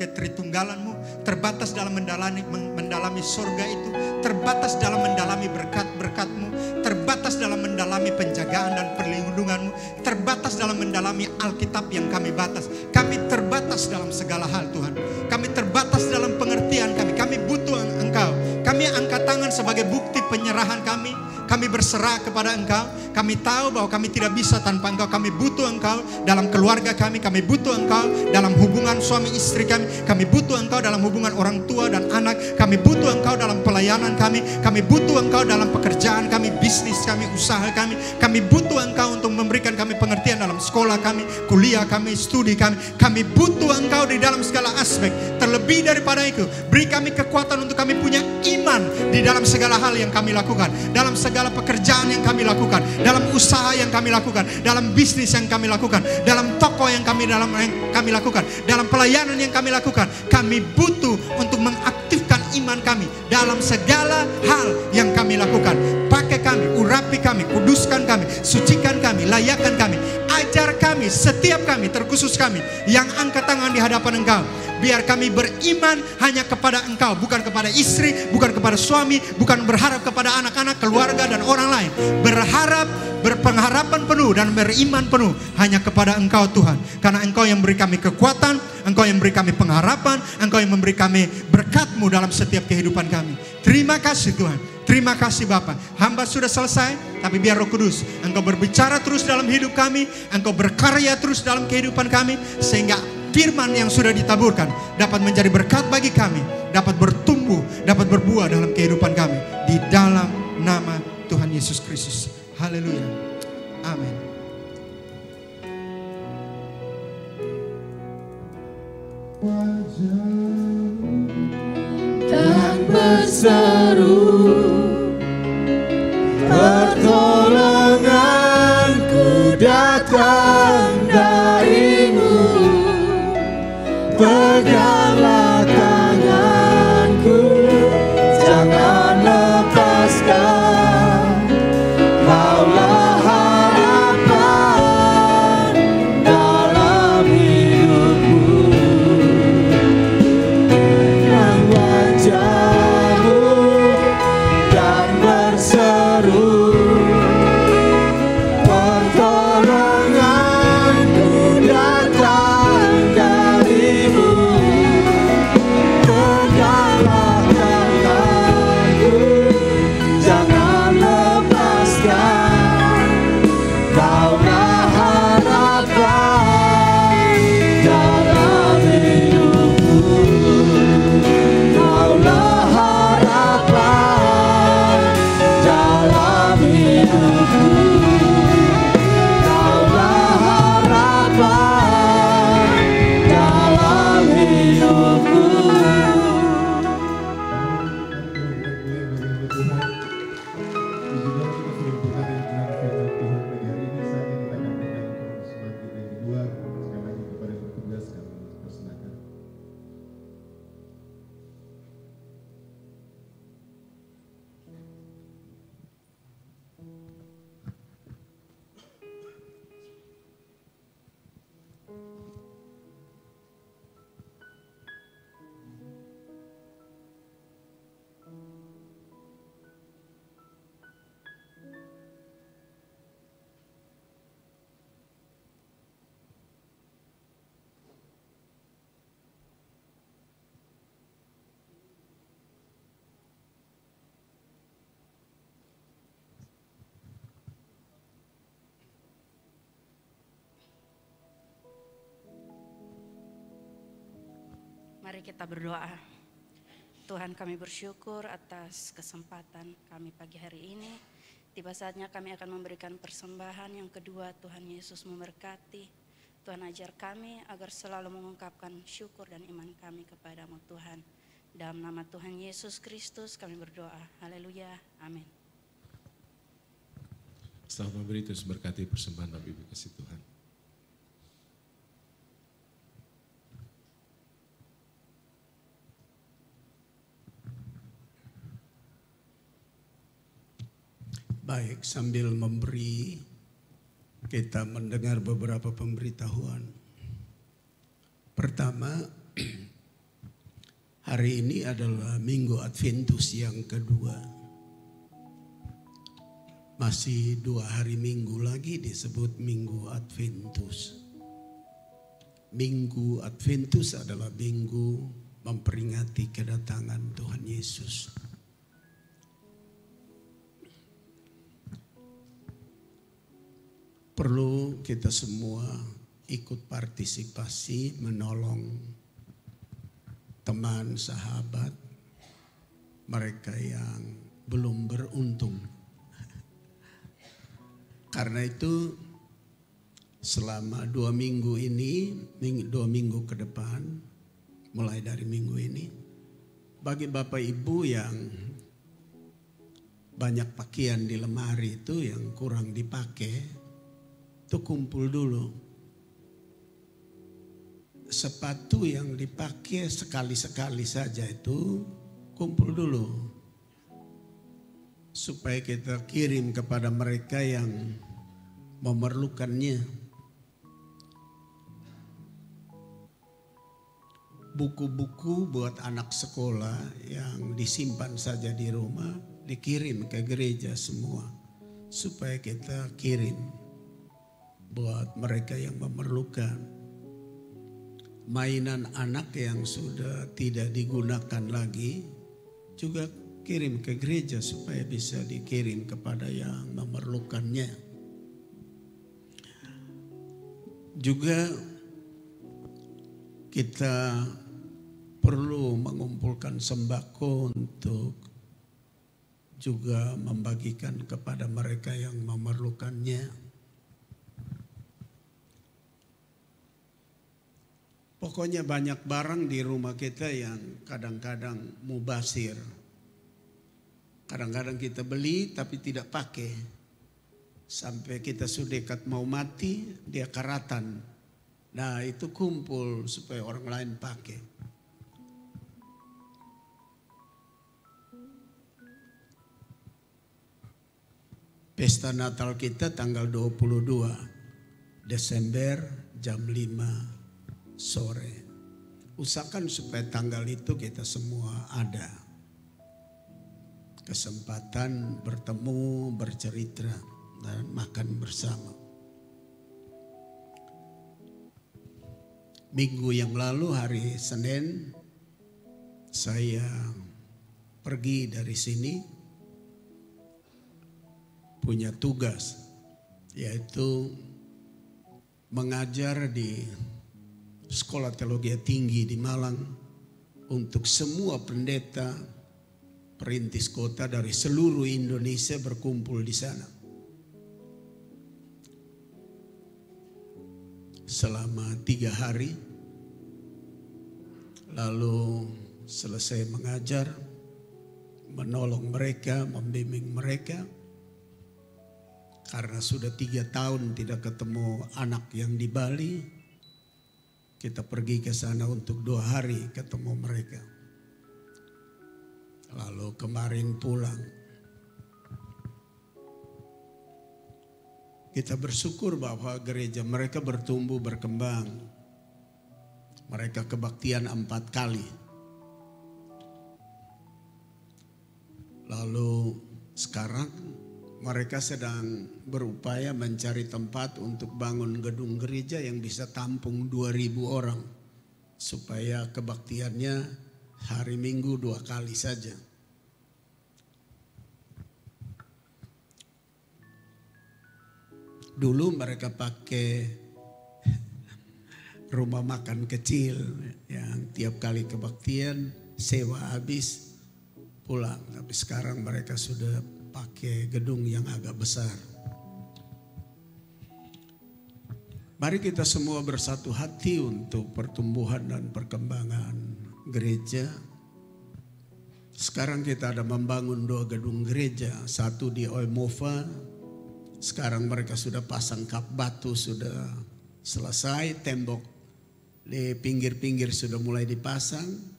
ketritunggalan-Mu, terbatas dalam mendalami surga itu, terbatas dalam mendalami berkat-berkat-Mu, terbatas dalam mendalami penjagaan dan perlindungan-Mu, terbatas dalam mendalami Alkitab yang kami batas. Kami terbatas dalam segala hal Tuhan. Kami terbatas dalam pengertian kami. Kami butuh Engkau. Kami angkat tangan sebagai bukti penyerahan kami. Kami berserah kepada Engkau. Kami tahu bahwa kami tidak bisa tanpa Engkau. Kami butuh Engkau dalam keluarga kami. Kami butuh Engkau dalam hubungan suami istri kami. Kami butuh Engkau dalam hubungan orang tua dan anak. Kami butuh Engkau dalam pelayanan kami. Kami butuh Engkau dalam pekerjaan kami, bisnis kami, usaha kami. Kami butuh Engkau untuk memberikan kami pengertian dalam sekolah kami, kuliah kami, studi kami. Kami butuh Engkau di dalam segala aspek. Terlebih daripada itu, beri kami kekuatan untuk kami punya iman di dalam segala hal yang kami lakukan. Dalam segala segala pekerjaan yang kami lakukan, dalam usaha yang kami lakukan, dalam bisnis yang kami lakukan, dalam toko yang kami lakukan, dalam pelayanan yang kami lakukan. Kami butuh untuk mengaktifkan iman kami dalam segala hal yang kami lakukan. Pakai kami, urapi kami, kuduskan kami, sucikan kami, layakkan kami, ajar kami, setiap kami, terkhusus kami yang angkat tangan di hadapan Engkau. Biar kami beriman hanya kepada Engkau, bukan kepada istri, bukan kepada suami, bukan berharap kepada anak-anak, keluarga, dan orang lain. Berharap, berpengharapan penuh dan beriman penuh hanya kepada Engkau Tuhan. Karena Engkau yang beri kami kekuatan, Engkau yang beri kami pengharapan, Engkau yang memberi kami berkat-Mu dalam setiap kehidupan kami. Terima kasih Tuhan. Terima kasih Bapa. Hamba sudah selesai, tapi biar Roh Kudus Engkau berbicara terus dalam hidup kami, Engkau berkarya terus dalam kehidupan kami, sehingga firman yang sudah ditaburkan dapat menjadi berkat bagi kami, dapat bertumbuh, dapat berbuah dalam kehidupan kami. Di dalam nama Tuhan Yesus Kristus. Haleluya. Amin. Dan berseru, pertolonganku datang dari-Mu. Peganglah tanganku, jangan lepaskan. Kaulah harapan dalam hidupku. Yang wajah-Mu dan berseru, pertolonganku datang dari-Mu. Peganglah tanganku, jangan lepaskan. Kaulah harapan dalam hidupku. Kaulah harapan dalam hidupku. Kaulah harapan dalam hidupku. Mari kita berdoa. Tuhan, kami bersyukur atas kesempatan kami pagi hari ini. Tiba saatnya kami akan memberikan persembahan yang kedua. Tuhan Yesus memberkati. Tuhan ajar kami agar selalu mengungkapkan syukur dan iman kami kepadamu Tuhan. Dalam nama Tuhan Yesus Kristus kami berdoa. Haleluya. Amin. Setelah memberi terus berkati persembahan Bapak Ibu kasih Tuhan. Baik, sambil memberi, kita mendengar beberapa pemberitahuan. Pertama, hari ini adalah Minggu Adventus yang kedua. Masih 2 hari Minggu lagi disebut Minggu Adventus. Minggu Adventus adalah minggu memperingati kedatangan Tuhan Yesus. Perlu kita semua ikut partisipasi menolong teman, sahabat, mereka yang belum beruntung. Karena itu selama 2 minggu ini, 2 minggu ke depan, mulai dari minggu ini, bagi Bapak Ibu yang banyak pakaian di lemari itu yang kurang dipakai, itu kumpul dulu. Sepatu yang dipakai sekali-sekali saja itu kumpul dulu. Supaya kita kirim kepada mereka yang memerlukannya. Buku-buku buat anak sekolah yang disimpan saja di rumah dikirim ke gereja semua. Supaya kita kirim buat mereka yang memerlukan. Mainan anak yang sudah tidak digunakan lagi juga kirim ke gereja supaya bisa dikirim kepada yang memerlukannya. Juga kita perlu mengumpulkan sembako untuk juga membagikan kepada mereka yang memerlukannya. Pokoknya banyak barang di rumah kita yang kadang-kadang mubazir. Kadang-kadang kita beli tapi tidak pakai. Sampai kita sudah dekat mau mati, dia karatan. Nah itu kumpul supaya orang lain pakai. Pesta Natal kita tanggal 22 Desember jam 5 sore. Usahakan supaya tanggal itu kita semua ada. Kesempatan bertemu, bercerita, dan makan bersama. Minggu yang lalu hari Senin saya pergi dari sini punya tugas yaitu mengajar di Sekolah Teologi Tinggi di Malang untuk semua pendeta perintis kota dari seluruh Indonesia berkumpul di sana. Selama 3 hari, lalu selesai mengajar, menolong mereka, membimbing mereka. Karena sudah 3 tahun tidak ketemu anak yang di Bali, kita pergi ke sana untuk 2 hari ketemu mereka. Lalu kemarin pulang. Kita bersyukur bahwa gereja mereka bertumbuh berkembang. Mereka kebaktian 4 kali. Lalu sekarang mereka sedang berupaya mencari tempat untuk bangun gedung gereja yang bisa tampung 2.000 orang. Supaya kebaktiannya hari Minggu 2 kali saja. Dulu mereka pakai rumah makan kecil yang tiap kali kebaktian sewa habis pulang. Tapi sekarang mereka sudah pakai gedung yang agak besar. Mari kita semua bersatu hati untuk pertumbuhan dan perkembangan gereja. Sekarang kita ada membangun 2 gedung gereja. Satu di Oimova. Sekarang mereka sudah pasang kap batu, sudah selesai. Tembok di pinggir-pinggir sudah mulai dipasang.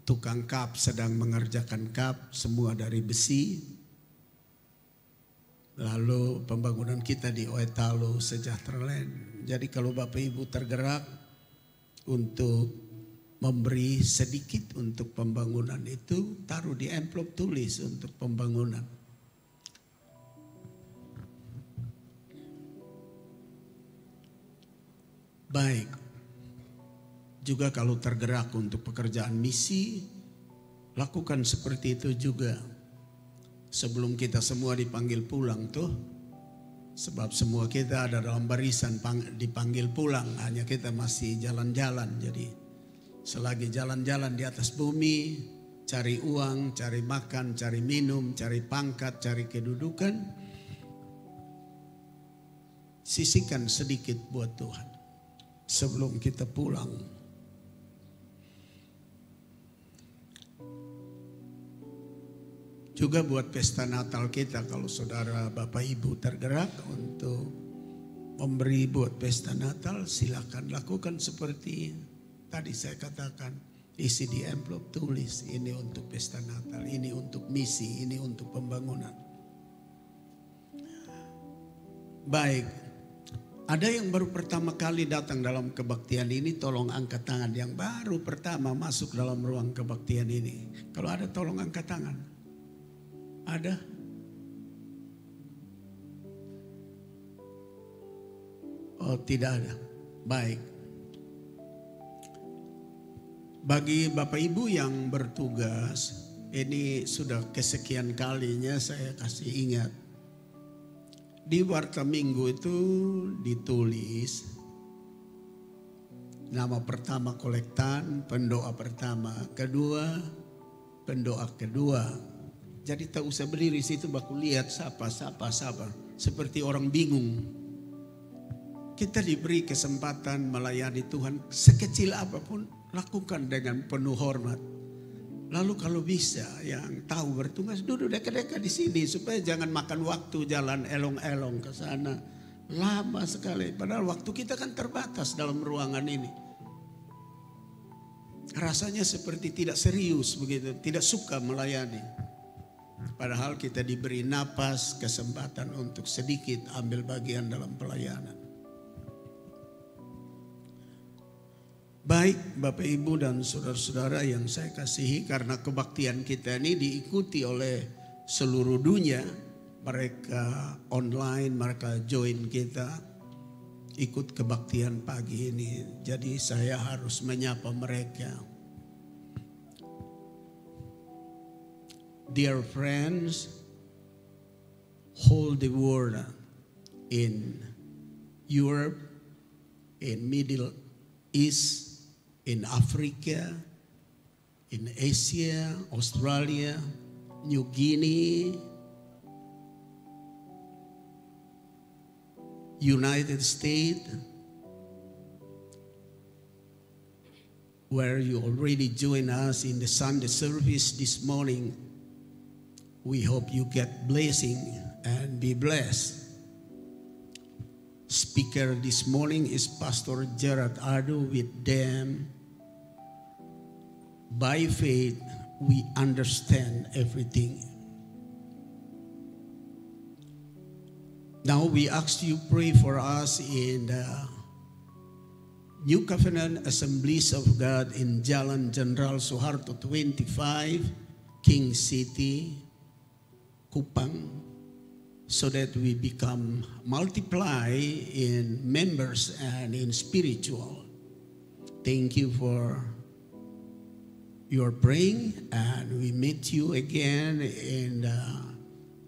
Tukang kap sedang mengerjakan kap, semua dari besi. Lalu pembangunan kita di Oetalo Sejahteraland. Jadi kalau Bapak Ibu tergerak untuk memberi sedikit untuk pembangunan itu, taruh di amplop tulis untuk pembangunan. Baik, juga kalau tergerak untuk pekerjaan misi, lakukan seperti itu juga. Sebelum kita semua dipanggil pulang tuh, sebab semua kita ada dalam barisan dipanggil pulang, hanya kita masih jalan-jalan. Jadi selagi jalan-jalan di atas bumi, cari uang, cari makan, cari minum, cari pangkat, cari kedudukan, sisihkan sedikit buat Tuhan. Sebelum kita pulang. Juga buat pesta Natal kita, kalau saudara Bapak Ibu tergerak untuk memberi buat pesta Natal, silakan lakukan seperti tadi saya katakan. Isi di amplop, tulis ini untuk pesta Natal, ini untuk misi, ini untuk pembangunan. Baik, ada yang baru pertama kali datang dalam kebaktian ini, tolong angkat tangan. Yang baru pertama masuk dalam ruang kebaktian ini, kalau ada tolong angkat tangan. Ada? Oh, tidak ada. Baik. Bagi Bapak Ibu yang bertugas, ini sudah kesekian kalinya saya kasih ingat. Di warta minggu itu ditulis nama pertama kolektan, pendoa pertama, kedua, pendoa kedua. Jadi tak usah berdiri situ baku lihat siapa. Seperti orang bingung. Kita diberi kesempatan melayani Tuhan sekecil apapun, lakukan dengan penuh hormat. Lalu kalau bisa yang tahu bertugas duduk dekat-dekat di sini supaya jangan makan waktu jalan elong-elong ke sana. Lama sekali. Padahal waktu kita kan terbatas dalam ruangan ini. Rasanya seperti tidak serius begitu, tidak suka melayani. Padahal kita diberi napas, kesempatan untuk sedikit ambil bagian dalam pelayanan. Baik Bapak Ibu dan saudara-saudara yang saya kasihi, karena kebaktian kita ini diikuti oleh seluruh dunia. Mereka online, mereka join kita, ikut kebaktian pagi ini. Jadi saya harus menyapa mereka. Dear friends, hold the world in Europe, in Middle East, in Africa, in Asia, Australia, New Guinea, United States, where you already joined us in the Sunday service this morning. We hope you get blessing and be blessed. Speaker this morning is Pastor Gerard Ardo with them. By faith, we understand everything. Now we ask you pray for us in the New Covenant Assemblies of God in Jalan Jenderal Soeharto 25, King City, Kupang, so that we become multiply in members and in spiritual. Thank you for your praying, and we meet you again in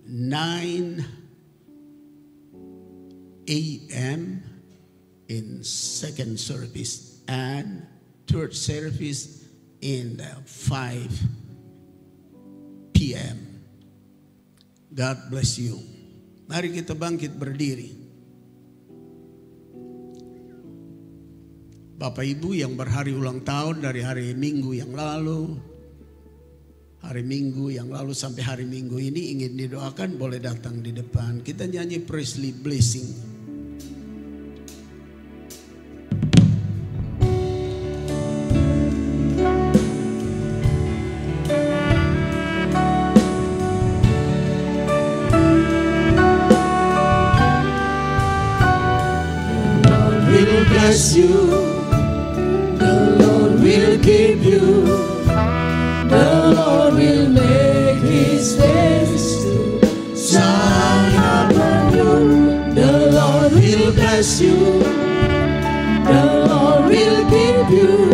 9 a.m. in second service and third service in 5 p.m. God bless you. Mari kita bangkit berdiri. Bapak Ibu yang berhari ulang tahun dari hari Minggu yang lalu, sampai hari Minggu ini ingin didoakan, boleh datang di depan. Kita nyanyi Presley Blessing. Bless you, the Lord will keep you, the Lord will make His face to shine upon you, the Lord will bless you, the Lord will keep you,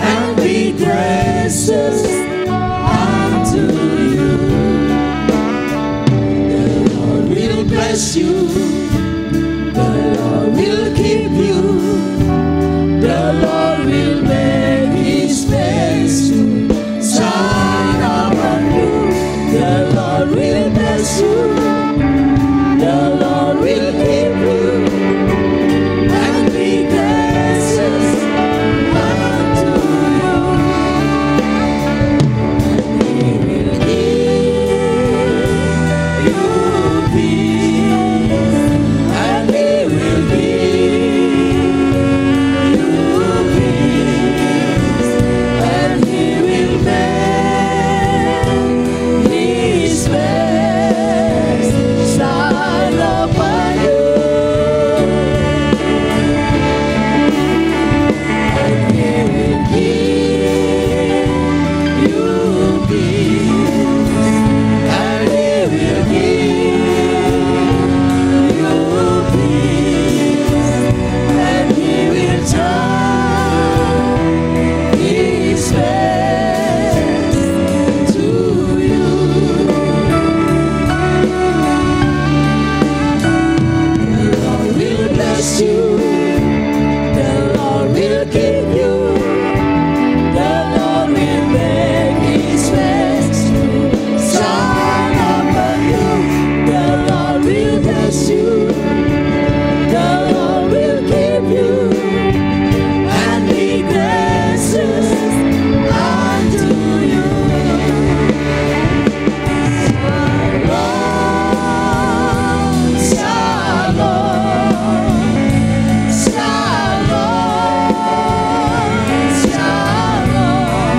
and be gracious unto you, the Lord will bless you. Will keep you, the Lord will make His face to shine upon you, the Lord will bless you, the Lord will keep you, and be gracious unto you, and He will give His face to you. The Lord will bless you. The Lord will keep you. The Lord will make His face to shine upon you. The Lord will bless you. The Lord will keep you. And be gracious unto you. Shalom, shalom, shalom, shalom.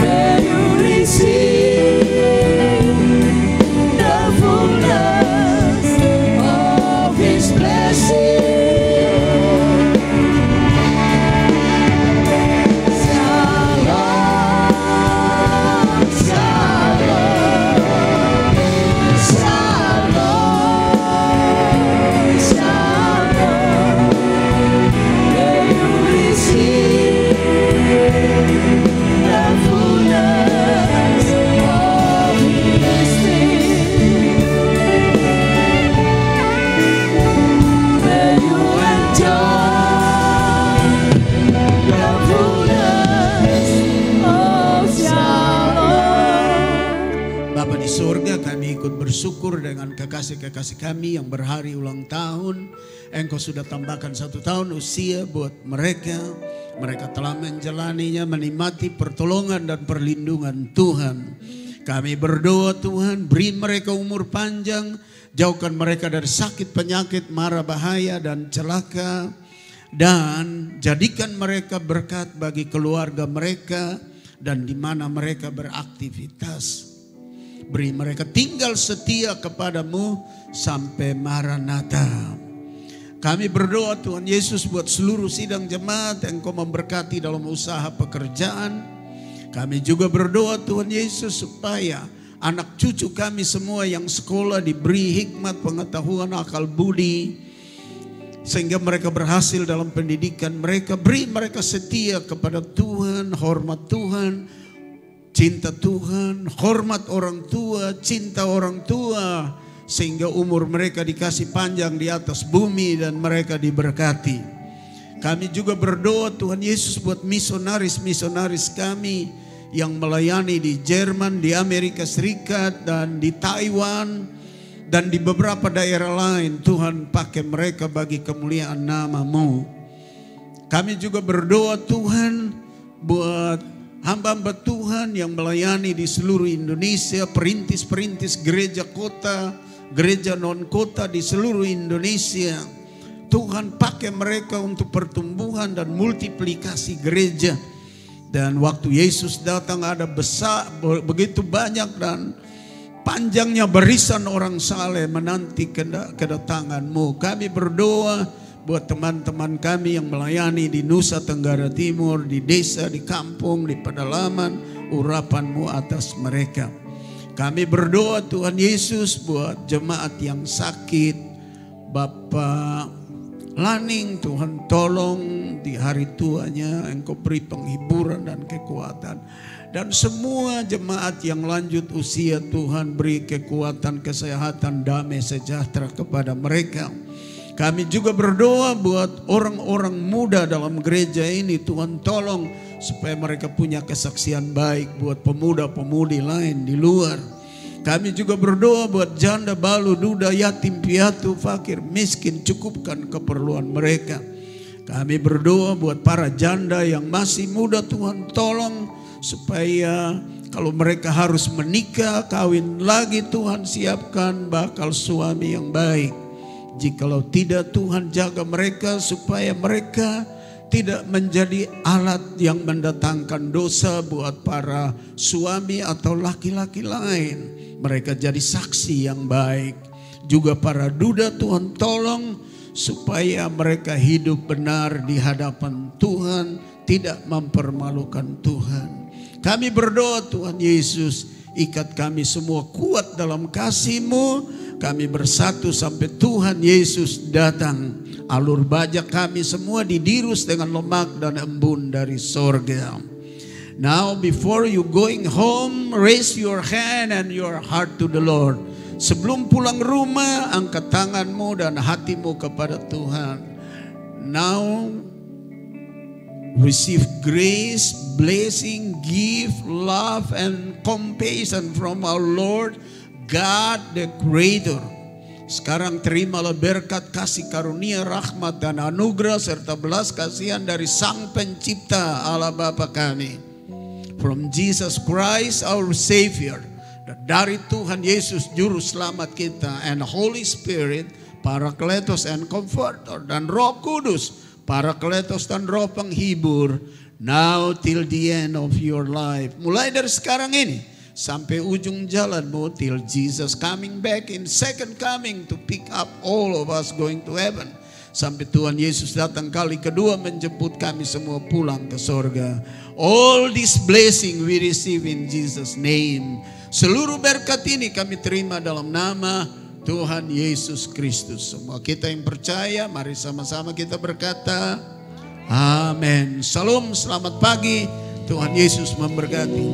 May you receive the fullness of His blessing. Shalom, shalom, shalom, shalom. May you receive the fullness of His peace. May you enjoy the fullness of shalom. Bapa di surga, kami ikut bersyukur dengan kekasih-kekasih kami yang berhari ulang tahun. Engkau sudah tambahkan 1 tahun usia buat mereka. Mereka telah menjalaninya, menikmati pertolongan dan perlindungan Tuhan. Kami berdoa Tuhan, beri mereka umur panjang. Jauhkan mereka dari sakit, penyakit, mara bahaya dan celaka. Dan jadikan mereka berkat bagi keluarga mereka dan di mana mereka beraktivitas. Beri mereka tinggal setia kepadamu sampai Maranatha. Kami berdoa Tuhan Yesus buat seluruh sidang jemaat, Engkau memberkati dalam usaha pekerjaan. Kami juga berdoa Tuhan Yesus supaya anak cucu kami semua yang sekolah diberi hikmat, pengetahuan, akal budi. Sehingga mereka berhasil dalam pendidikan mereka. Beri mereka setia kepada Tuhan, hormat Tuhan, cinta Tuhan, hormat orang tua, cinta orang tua. Sehingga umur mereka dikasih panjang di atas bumi dan mereka diberkati. Kami juga berdoa Tuhan Yesus buat misionaris-misionaris kami yang melayani di Jerman, di Amerika Serikat, dan di Taiwan, dan di beberapa daerah lain. Tuhan pakai mereka bagi kemuliaan nama-Mu. Kami juga berdoa Tuhan buat hamba-hamba Tuhan yang melayani di seluruh Indonesia, perintis-perintis gereja kota, gereja non kota di seluruh Indonesia. Tuhan pakai mereka untuk pertumbuhan dan multiplikasi gereja. Dan waktu Yesus datang ada besar, begitu banyak dan panjangnya barisan orang saleh menanti kedatangan-Mu. Kami berdoa buat teman-teman kami yang melayani di Nusa Tenggara Timur, di desa, di kampung, di pedalaman, urapan-Mu atas mereka. Kami berdoa Tuhan Yesus buat jemaat yang sakit. Bapak Laning, Tuhan tolong di hari tuanya, Engkau beri penghiburan dan kekuatan. Dan semua jemaat yang lanjut usia, Tuhan beri kekuatan, kesehatan, damai, sejahtera kepada mereka. Kami juga berdoa buat orang-orang muda dalam gereja ini, Tuhan tolong supaya mereka punya kesaksian baik buat pemuda-pemudi lain di luar. Kami juga berdoa buat janda, balu, duda, yatim, piatu, fakir, miskin, cukupkan keperluan mereka. Kami berdoa buat para janda yang masih muda, Tuhan tolong supaya kalau mereka harus menikah, kawin lagi, Tuhan siapkan bakal suami yang baik. Jikalau tidak, Tuhan jaga mereka supaya mereka tidak menjadi alat yang mendatangkan dosa buat para suami atau laki-laki lain. Mereka jadi saksi yang baik. Juga para duda, Tuhan tolong supaya mereka hidup benar di hadapan Tuhan, tidak mempermalukan Tuhan. Kami berdoa Tuhan Yesus, ikat kami semua kuat dalam kasih-Mu. Kami bersatu sampai Tuhan Yesus datang. Alur bajak kami semua didirus dengan lemak dan embun dari sorga. Now before you going home, raise your hand and your heart to the Lord. Sebelum pulang rumah, angkat tanganmu dan hatimu kepada Tuhan. Now receive grace, blessing, gift, love and compassion from our Lord God the Creator. Sekarang terimalah berkat, kasih karunia, rahmat dan anugerah serta belas kasihan dari Sang Pencipta Allah Bapa kami. From Jesus Christ our Savior, dari Tuhan Yesus Juru Selamat kita, and Holy Spirit, Parakletos and Comforter, dan Roh Kudus, Parakletos dan Roh Penghibur, now till the end of your life. Mulai dari sekarang ini sampai ujung jalanmu, till Jesus coming back in second coming to pick up all of us going to heaven. Sampai Tuhan Yesus datang kali kedua menjemput kami semua pulang ke sorga. All this blessing we receive in Jesus' name. Seluruh berkat ini kami terima dalam nama Tuhan Yesus Kristus. Semua kita yang percaya, mari sama-sama kita berkata, amin. Salam, selamat pagi. Tuhan Yesus memberkati.